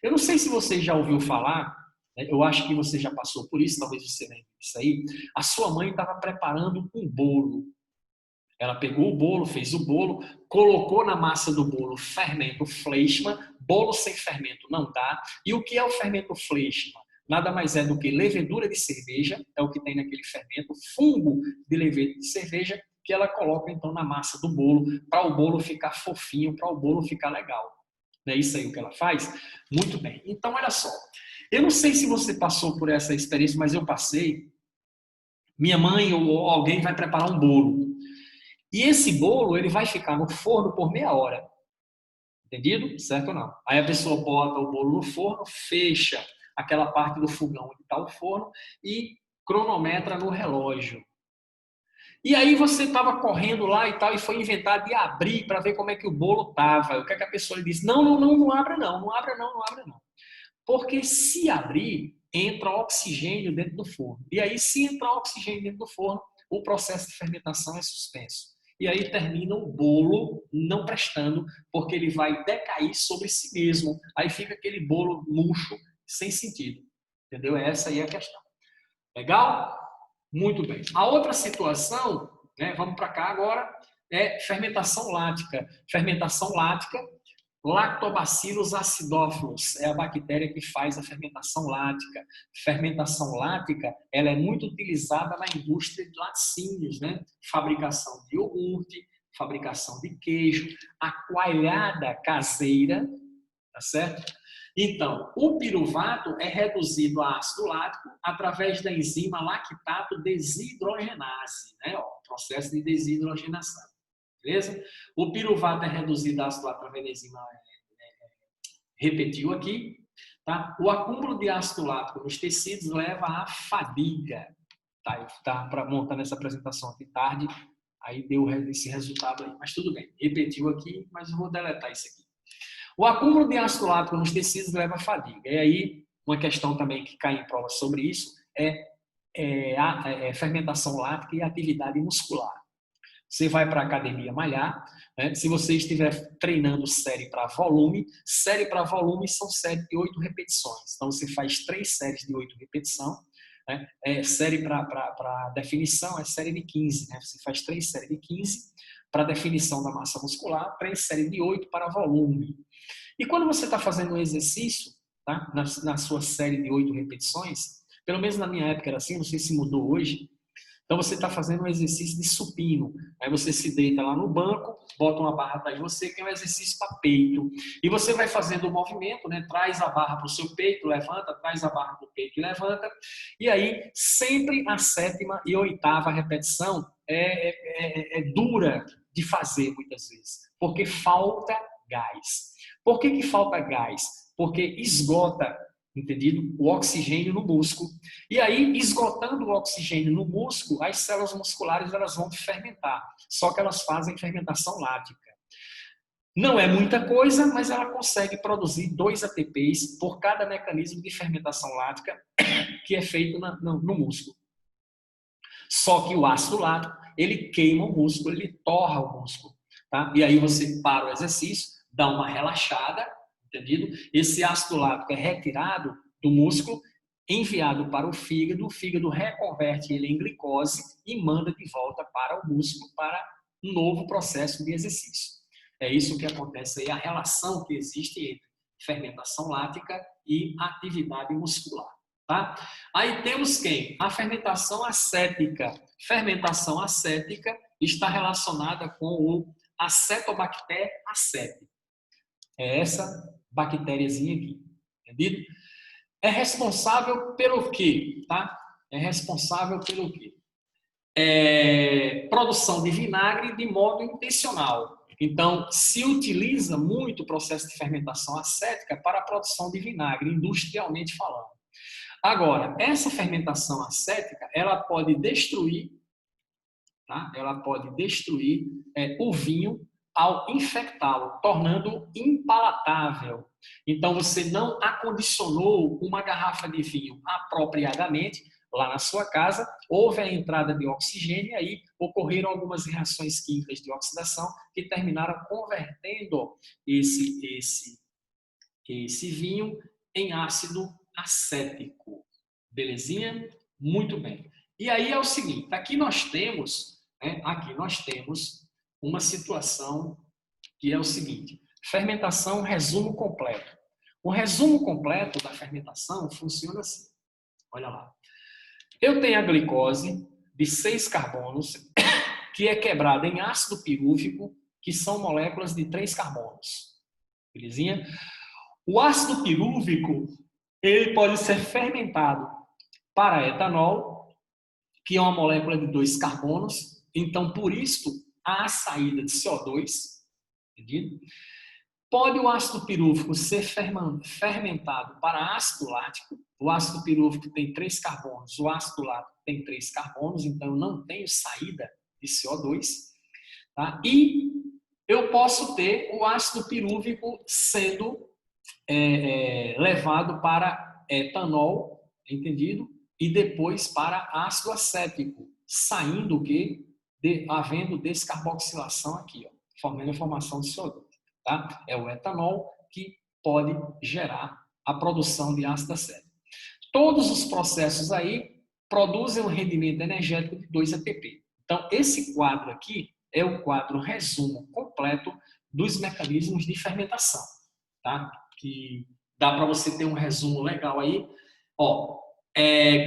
Eu não sei se você já ouviu falar, né, eu acho que você já passou por isso, talvez você lembre disso aí, a sua mãe estava preparando um bolo. Ela pegou o bolo, fez o bolo, colocou na massa do bolo fermento Fleischmann. Bolo sem fermento não dá. E o que é o fermento Fleischmann? Nada mais é do que levedura de cerveja, é o que tem naquele fermento, fungo de levedura de cerveja, que ela coloca então na massa do bolo, para o bolo ficar fofinho, para o bolo ficar legal. Não é isso aí o que ela faz? Muito bem. Então, olha só. Eu não sei se você passou por essa experiência, mas eu passei. Minha mãe ou alguém vai preparar um bolo. E esse bolo, ele vai ficar no forno por meia hora. Entendido? Certo ou não? Aí a pessoa bota o bolo no forno, fecha aquela parte do fogão onde está o forno e cronometra no relógio. E aí você estava correndo lá e tal, e foi inventar de abrir para ver como é que o bolo estava. O que é que a pessoa lhe disse? Não abra não. Porque se abrir, entra oxigênio dentro do forno. E aí, se entrar oxigênio dentro do forno, o processo de fermentação é suspenso. E aí termina o bolo não prestando, porque ele vai decair sobre si mesmo. Aí fica aquele bolo murcho, sem sentido. Entendeu? Essa aí é a questão. Legal? Muito bem. A outra situação, né, vamos para cá agora, é fermentação lática. Fermentação lática, Lactobacillus acidófilos é a bactéria que faz a fermentação lática. Fermentação lática, ela é muito utilizada na indústria de laticínios, né? Fabricação de iogurte, fabricação de queijo, a coalhada caseira, tá certo? Então, o piruvato é reduzido a ácido lático através da enzima lactato desidrogenase, né? O processo de desidrogenação. Beleza? O piruvato é reduzido a ácido lático através da enzima repetiu aqui, tá? O acúmulo de ácido lático nos tecidos leva à fadiga. Tá para montar nessa apresentação aqui tarde, aí deu esse resultado aí. Mas tudo bem, repetiu aqui, mas eu vou deletar isso aqui. O acúmulo de ácido lático nos tecidos leva à fadiga. E aí, uma questão também que cai em prova sobre isso é a fermentação lática e a atividade muscular. Você vai para a academia malhar, né? Se você estiver treinando série para volume são série de 8 repetições. Então, você faz 3 séries de 8 repetições. Né? Série para definição é série de 15. Né? Você faz 3 séries de 15 para definição da massa muscular, 3 séries de 8 para volume. E quando você está fazendo um exercício, tá? na sua série de 8 repetições, pelo menos na minha época era assim, não sei se mudou hoje. Então você está fazendo um exercício de supino. Aí você se deita lá no banco, bota uma barra atrás de você, que é um exercício para peito. E você vai fazendo o movimento, né? Traz a barra para o seu peito, levanta, traz a barra para o peito e levanta. E aí, sempre a 7ª e 8ª repetição é dura de fazer muitas vezes, porque falta gás. Por que falta gás? Porque esgota, entendido? O oxigênio no músculo. E aí, esgotando o oxigênio no músculo, as células musculares elas vão fermentar. Só que elas fazem fermentação lática. Não é muita coisa, mas ela consegue produzir 2 ATPs por cada mecanismo de fermentação lática que é feito no músculo. Só que o ácido lático, ele queima o músculo, ele torra o músculo. Tá? E aí você para o exercício, dá uma relaxada, entendido? Esse ácido lático é retirado do músculo, enviado para o fígado reconverte ele em glicose e manda de volta para o músculo para um novo processo de exercício. É isso que acontece aí, a relação que existe entre fermentação lática e atividade muscular. Tá? Aí temos quem? A fermentação acética. Fermentação acética está relacionada com o Acetobacter aceti. É essa bactériazinha aqui, entendido? É responsável pelo quê? Tá? É responsável pelo quê? Produção de vinagre de modo intencional. Então, se utiliza muito o processo de fermentação acética para a produção de vinagre, industrialmente falando. Agora, essa fermentação acética, ela pode destruir, tá? Ela pode destruir o vinho ao infectá-lo, tornando-o impalatável. Então, você não acondicionou uma garrafa de vinho apropriadamente lá na sua casa, houve a entrada de oxigênio e aí ocorreram algumas reações químicas de oxidação que terminaram convertendo esse vinho em ácido acético. Belezinha? Muito bem. E aí é o seguinte, aqui nós temos uma situação que é o seguinte, fermentação, resumo completo. O resumo completo da fermentação funciona assim. Olha lá. Eu tenho a glicose de 6 carbonos, que é quebrada em ácido pirúvico, que são moléculas de 3 carbonos. Belezinha? O ácido pirúvico, ele pode ser fermentado para etanol, que é uma molécula de 2 carbonos. Então, por isso, há a saída de CO2. Entendido? Pode o ácido pirúvico ser fermentado para ácido lático. O ácido pirúvico tem 3 carbonos, o ácido lático tem 3 carbonos, então eu não tenho saída de CO2. Tá? E eu posso ter o ácido pirúvico sendo levado para etanol, entendido? E depois para ácido acético, saindo o quê? Havendo descarboxilação aqui, ó, formando a formação de CO2. Tá? É o etanol que pode gerar a produção de ácido acético. Todos os processos aí produzem um rendimento energético de 2 ATP. Então, esse quadro aqui é o quadro resumo completo dos mecanismos de fermentação. Tá? Que dá para você ter um resumo legal aí. Ó,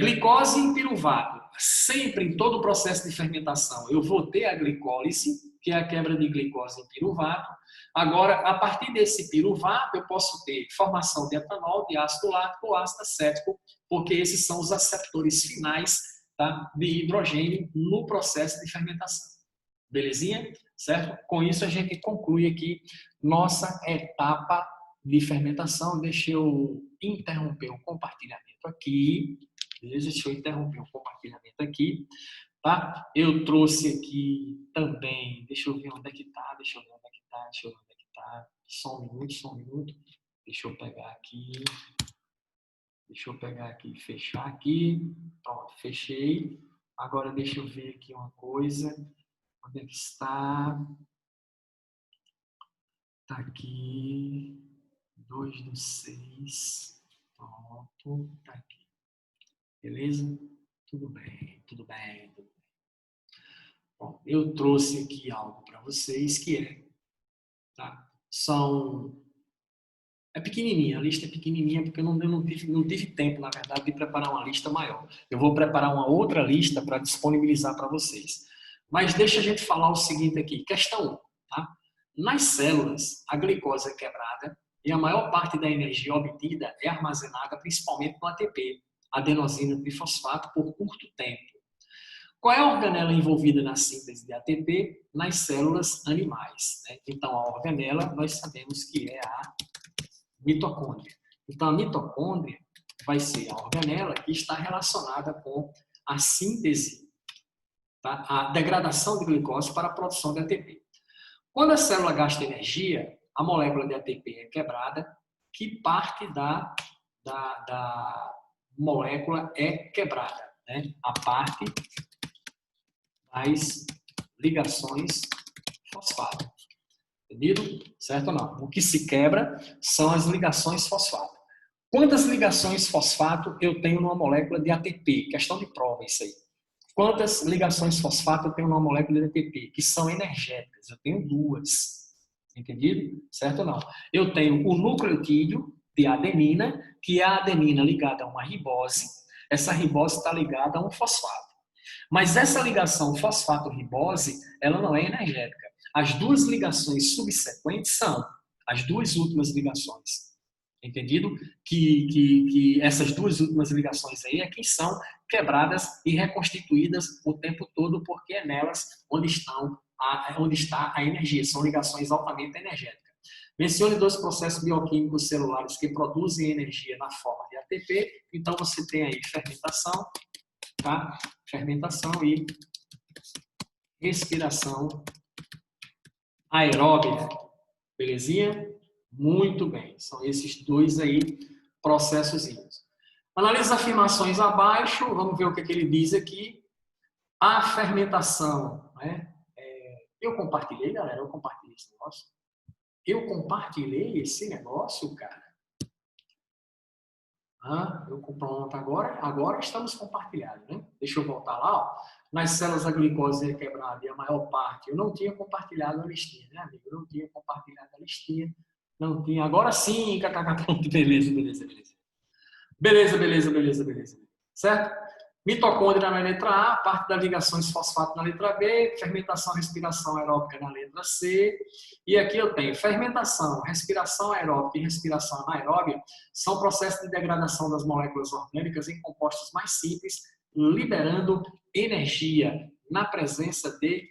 glicose em piruvato. Sempre em todo o processo de fermentação eu vou ter a glicólise, que é a quebra de glicose em piruvato. Agora, a partir desse piruvato, eu posso ter formação de etanol, de ácido lático ou ácido acético, porque esses são os aceptores finais, tá, de hidrogênio no processo de fermentação. Belezinha? Certo? Com isso, a gente conclui aqui nossa etapa de fermentação. Deixa eu interromper o compartilhamento aqui. Beleza? Deixa eu interromper o compartilhamento aqui. Tá? Eu trouxe aqui também, deixa eu ver onde é que está, deixa eu ver onde é que está, deixa eu ver onde é que está. Só um minuto, só um minuto. Deixa eu pegar aqui. Deixa eu pegar aqui e fechar aqui. Pronto, fechei. Agora deixa eu ver aqui uma coisa. Onde é que está? Está aqui. 2/6. Pronto, está aqui. Beleza? Tudo bem, tudo bem, tudo bem. Bom, eu trouxe aqui algo para vocês que é, tá? É pequenininha, a lista é pequenininha porque eu não tive tempo, na verdade, de preparar uma lista maior. Eu vou preparar uma outra lista para disponibilizar para vocês. Mas deixa a gente falar o seguinte aqui, questão 1, tá? Nas células, a glicose é quebrada e a maior parte da energia obtida é armazenada principalmente no ATP, adenosina trifosfato, por curto tempo. Qual é a organela envolvida na síntese de ATP? Nas células animais, né? Então, a organela, nós sabemos que é a mitocôndria. Então, a mitocôndria vai ser a organela que está relacionada com a síntese, tá? A degradação de glicose para a produção de ATP. Quando a célula gasta energia, a molécula de ATP é quebrada, que parte da molécula é quebrada, né? A parte das ligações fosfato. Entendido? Certo ou não? O que se quebra são as ligações fosfato. Quantas ligações fosfato eu tenho numa molécula de ATP? Questão de prova isso aí. Quantas ligações fosfato eu tenho numa molécula de ATP? Que são energéticas. Eu tenho 2. Entendido? Certo ou não? Eu tenho o nucleotídeo de adenina, que é a adenina ligada a uma ribose. Essa ribose está ligada a um fosfato. Mas essa ligação fosfato-ribose, ela não é energética. As 2 ligações subsequentes são as 2 últimas ligações. Entendido? Que essas 2 últimas ligações aí é que são quebradas e reconstituídas o tempo todo, porque é nelas onde está a energia. São ligações altamente energéticas. Mencione 2 processos bioquímicos celulares que produzem energia na forma de ATP. Então, você tem aí fermentação, tá? Fermentação e respiração aeróbica. Belezinha? Muito bem. São esses 2 aí processos. Analise as afirmações abaixo. Vamos ver o que ele diz aqui. A fermentação, né? Eu compartilhei, galera? Eu compartilhei esse negócio? Eu compartilhei esse negócio, cara? Eu pronto, agora estamos compartilhados, né? Deixa eu voltar lá, ó. Nas células a glicose é quebrada e a maior parte, eu não tinha compartilhado a listinha, né, amigo? Eu não tinha compartilhado a listinha, não tinha. Agora sim, beleza. Certo? Mitocôndria na letra A, parte das ligações fosfato na letra B, fermentação, respiração aeróbica na letra C. E aqui eu tenho fermentação, respiração aeróbica e respiração anaeróbica são processos de degradação das moléculas orgânicas em compostos mais simples, liberando energia na presença de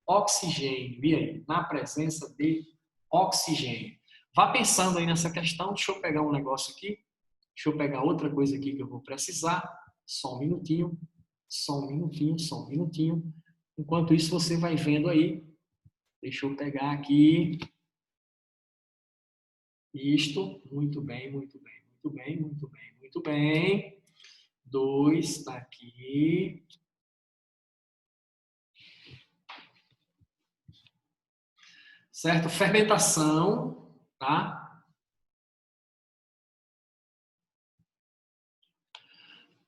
oxigênio. E aí? Na presença de oxigênio. Vá pensando aí nessa questão. Deixa eu pegar um negócio aqui. Deixa eu pegar outra coisa aqui que eu vou precisar. Só um minutinho. Enquanto isso, você vai vendo aí. Deixa eu pegar aqui. Isto. Muito bem. 2 está aqui. Certo? Fermentação, tá?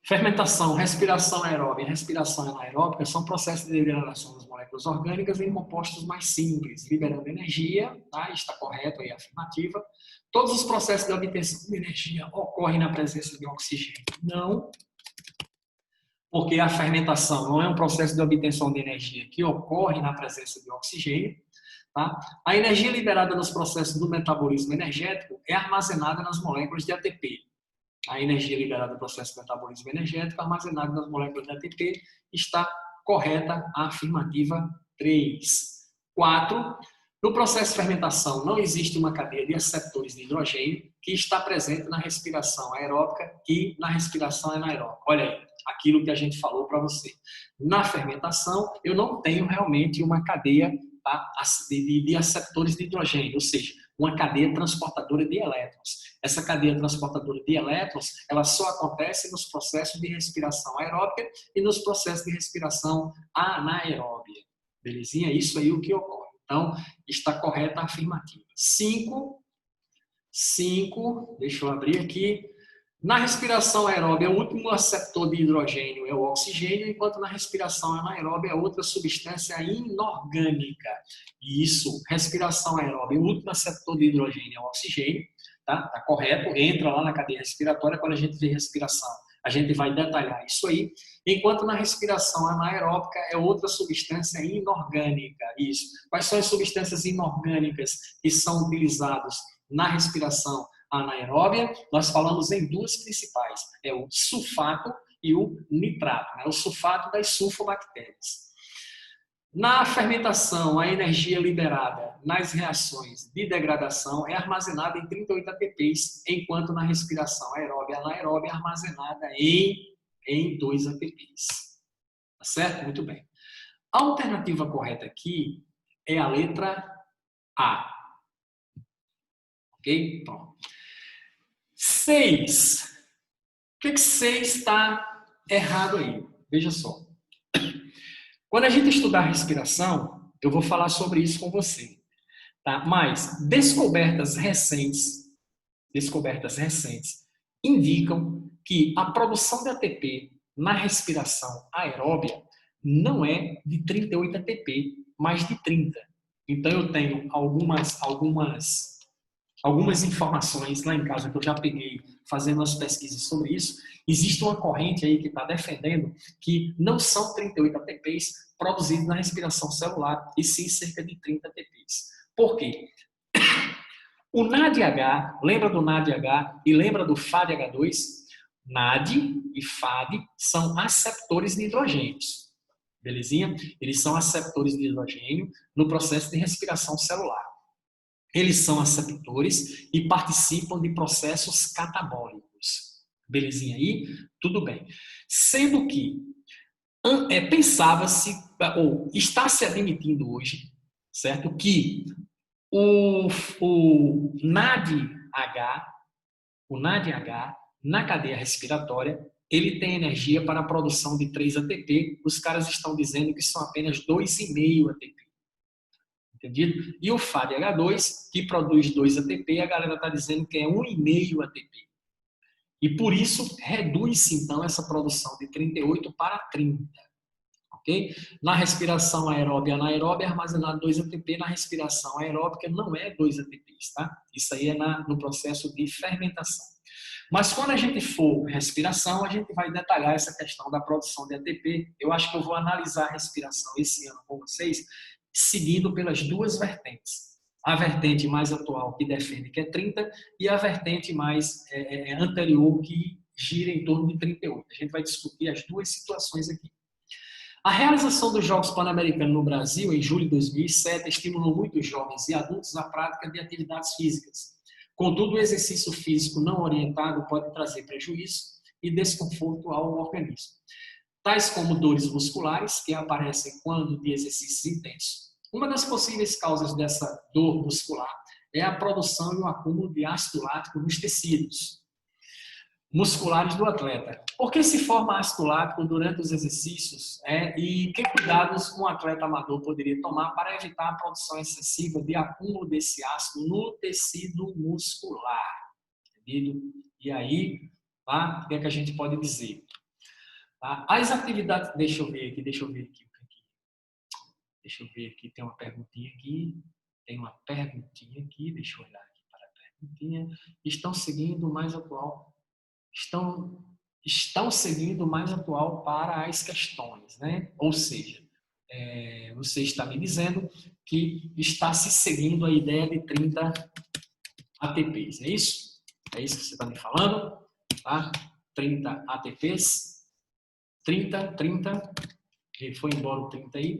Fermentação, respiração aeróbica e respiração anaeróbica são processos de degradação das moléculas orgânicas em compostos mais simples, liberando energia, tá? Está correto aí a afirmativa. Todos os processos de obtenção de energia ocorrem na presença de oxigênio? Não, porque a fermentação não é um processo de obtenção de energia que ocorre na presença de oxigênio. Tá? A energia liberada nos processos do metabolismo energético é armazenada nas moléculas de ATP. A energia liberada no processo do metabolismo energético armazenada nas moléculas de ATP está correta a afirmativa 3. 4. No processo de fermentação, não existe uma cadeia de aceptores de hidrogênio que está presente na respiração aeróbica e na respiração anaeróbica. Olha aí, aquilo que a gente falou para você. Na fermentação, eu não tenho realmente uma cadeia, tá, de aceptores de hidrogênio, ou seja, uma cadeia transportadora de elétrons. Essa cadeia transportadora de elétrons, ela só acontece nos processos de respiração aeróbica e nos processos de respiração anaeróbia. Belezinha? Isso aí é o que ocorre. Então, está correta a afirmativa. 5, deixa eu abrir aqui. Na respiração aeróbia, o último aceptor de hidrogênio é o oxigênio, enquanto na respiração anaeróbia é outra substância inorgânica. Isso, respiração aeróbia, o último aceptor de hidrogênio é o oxigênio, tá? Tá correto, entra lá na cadeia respiratória, quando a gente vê respiração, a gente vai detalhar isso aí. Enquanto na respiração anaeróbica é outra substância inorgânica. Isso. Quais são as substâncias inorgânicas que são utilizadas na respiração anaeróbia? Nós falamos em duas principais, é o sulfato e o nitrato, né? O sulfato das sulfobactérias. Na fermentação, a energia liberada nas reações de degradação é armazenada em 38 ATPs, enquanto na respiração aeróbia e anaeróbia é armazenada em 2 ATPs. Tá certo? Muito bem. A alternativa correta aqui é a letra A. Ok? Pronto. 6. O que 6 está errado aí? Veja só. Quando a gente estudar respiração, eu vou falar sobre isso com você. Tá? Mas descobertas recentes indicam que a produção de ATP na respiração aeróbia não é de 38 ATP, mas de 30. Então eu tenho algumas informações lá em casa que eu já peguei fazendo umas pesquisas sobre isso. Existe uma corrente aí que está defendendo que não são 38 ATPs produzidos na respiração celular, e sim cerca de 30 ATPs. Por quê? O NADH, lembra do NADH e lembra do FADH2? NAD e FAD são aceptores de hidrogênios. Belezinha? Eles são aceptores de hidrogênio no processo de respiração celular. Eles são aceptores e participam de processos catabólicos. Belezinha aí? Tudo bem. Sendo que pensava-se, ou está se admitindo hoje, certo? Que o NADH, na cadeia respiratória, ele tem energia para a produção de 3 ATP. Os caras estão dizendo que são apenas 2,5 ATP. Entendido? E o FADH2, que produz 2 ATP, a galera está dizendo que é 1,5 ATP. E por isso, reduz-se então essa produção de 38 para 30. Okay? Na respiração aeróbia e anaeróbia é armazenado 2 ATP, na respiração aeróbica não é 2 ATPs, tá? Isso aí é no processo de fermentação. Mas quando a gente for respiração, a gente vai detalhar essa questão da produção de ATP. Eu acho que eu vou analisar a respiração esse ano com vocês, seguindo pelas duas vertentes. A vertente mais atual, que defende que é 30, e a vertente mais anterior, que gira em torno de 38. A gente vai discutir as duas situações aqui. A realização dos Jogos Pan-Americanos no Brasil, em julho de 2007, estimulou muitos jovens e adultos à prática de atividades físicas. Contudo, o exercício físico não orientado pode trazer prejuízo e desconforto ao organismo, tais como dores musculares, que aparecem quando de exercícios intensos. Uma das possíveis causas dessa dor muscular é a produção e o acúmulo de ácido lático nos tecidos musculares do atleta. Por que se forma ácido lático durante os exercícios? E que cuidados um atleta amador poderia tomar para evitar a produção excessiva de acúmulo desse ácido no tecido muscular? Entendido? E aí, tá? O que é que a gente pode dizer? Tá? As atividades... Deixa eu ver aqui. Deixa eu ver aqui. Tem uma perguntinha aqui. Deixa eu olhar aqui para a perguntinha. Estão seguindo o mais atual... Estão seguindo o mais atual para as questões, né? Ou seja, você está me dizendo que está se seguindo a ideia de 30 ATPs, é isso? É isso que você está me falando? Tá? 30 ATPs. 30. E foi embora o 30 aí.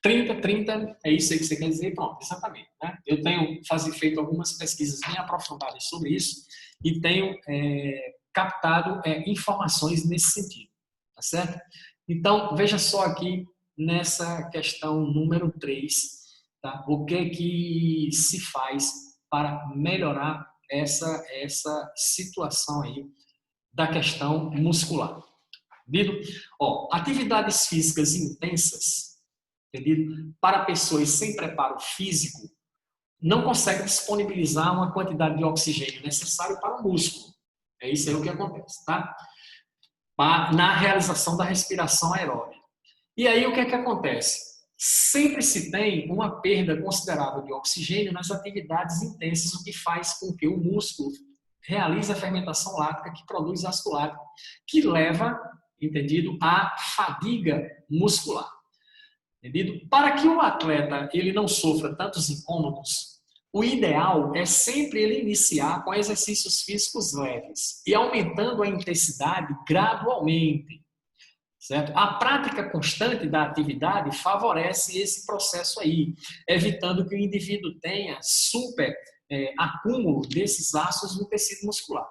30, 30, é isso aí que você quer dizer? Pronto, exatamente. Né? Eu tenho feito algumas pesquisas bem aprofundadas sobre isso e tenho captado informações nesse sentido, tá certo? Então, veja só aqui nessa questão número 3, tá? O que se faz para melhorar essa situação aí da questão muscular. Entendido? Ó, atividades físicas intensas, entendido? Para pessoas sem preparo físico, não conseguem disponibilizar uma quantidade de oxigênio necessário para o músculo. É isso aí o que acontece, tá? Na realização da respiração aeróbica. E aí o que é que acontece? Sempre se tem uma perda considerável de oxigênio nas atividades intensas, o que faz com que o músculo realize a fermentação láctica que produz ácido lático, que leva, entendido, à fadiga muscular. Entendido? Para que o atleta ele não sofra tantos incômodos, o ideal é sempre ele iniciar com exercícios físicos leves e aumentando a intensidade gradualmente. Certo? A prática constante da atividade favorece esse processo aí, evitando que o indivíduo tenha acúmulo desses ácidos no tecido muscular.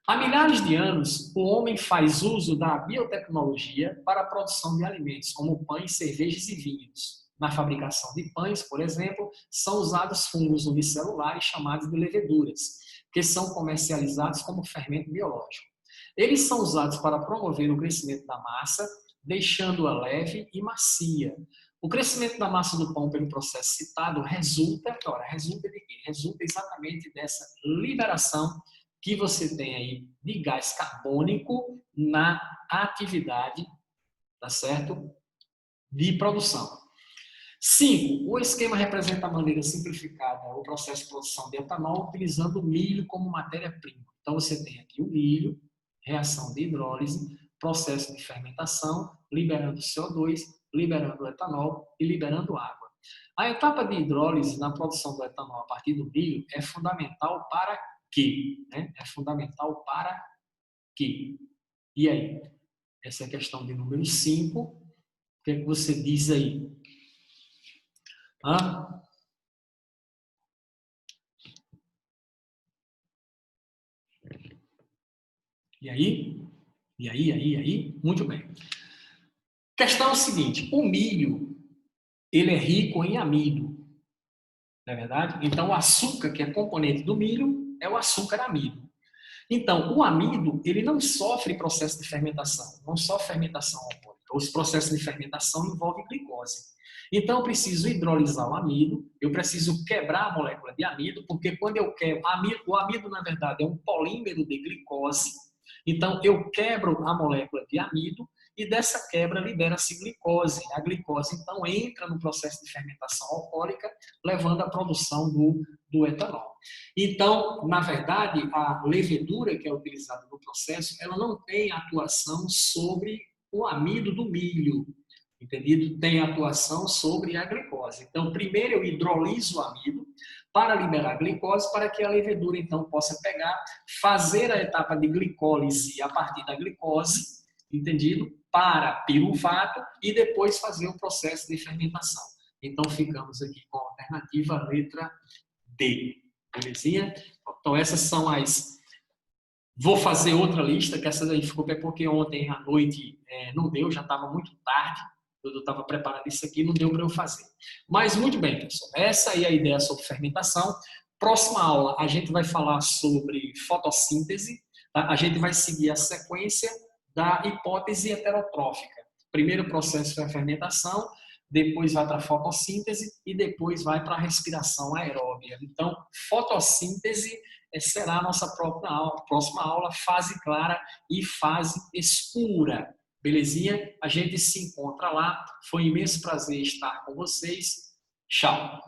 Há milhares de anos, o homem faz uso da biotecnologia para a produção de alimentos, como pães, cervejas e vinhos. Na fabricação de pães, por exemplo, são usados fungos unicelulares chamados de leveduras, que são comercializados como fermento biológico. Eles são usados para promover o crescimento da massa, deixando-a leve e macia. O crescimento da massa do pão pelo processo citado resulta de quê? Resulta exatamente dessa liberação que você tem aí de gás carbônico na atividade, tá certo? De produção. 5. O esquema representa a maneira simplificada o processo de produção de etanol utilizando o milho como matéria-prima. Então você tem aqui o milho, reação de hidrólise, processo de fermentação, liberando CO2, liberando o etanol e liberando água. A etapa de hidrólise na produção do etanol a partir do milho é fundamental para quê? É fundamental para quê? E aí? Essa é a questão de número 5. O que é que você diz aí? Hã? E aí? E aí? Muito bem. Questão é o seguinte, o milho, ele é rico em amido, não é verdade? Então, o açúcar, que é componente do milho, é o açúcar amido. Então, o amido, ele não sofre processo de fermentação, não sofre fermentação alcoólica. Os processos de fermentação envolvem glicose. Então, eu preciso hidrolisar o amido, eu preciso quebrar a molécula de amido, porque quando eu quebro, o amido, na verdade, é um polímero de glicose. Então, eu quebro a molécula de amido e dessa quebra libera-se glicose. A glicose, então, entra no processo de fermentação alcoólica, levando à produção do etanol. Então, na verdade, a levedura que é utilizada no processo, ela não tem atuação sobre o amido do milho, entendido? Tem atuação sobre a glicose. Então, primeiro eu hidroliso o amido para liberar a glicose, para que a levedura, então, possa pegar, fazer a etapa de glicólise a partir da glicose, entendido? Para piruvato e depois fazer o processo de fermentação. Então, ficamos aqui com a alternativa letra D. Belezinha? Então, essas são as... Vou fazer outra lista, que essa daí ficou porque ontem à noite não deu, já estava muito tarde. Eu estava preparando isso aqui, não deu para eu fazer. Mas, muito bem, pessoal. Essa aí é a ideia sobre fermentação. Próxima aula, a gente vai falar sobre fotossíntese. Tá? A gente vai seguir a sequência da hipótese heterotrófica. Primeiro o processo é a fermentação, depois vai para a fotossíntese e depois vai para a respiração aeróbia. Então, fotossíntese será a nossa próxima aula, fase clara e fase escura. Belezinha? A gente se encontra lá. Foi um imenso prazer estar com vocês. Tchau!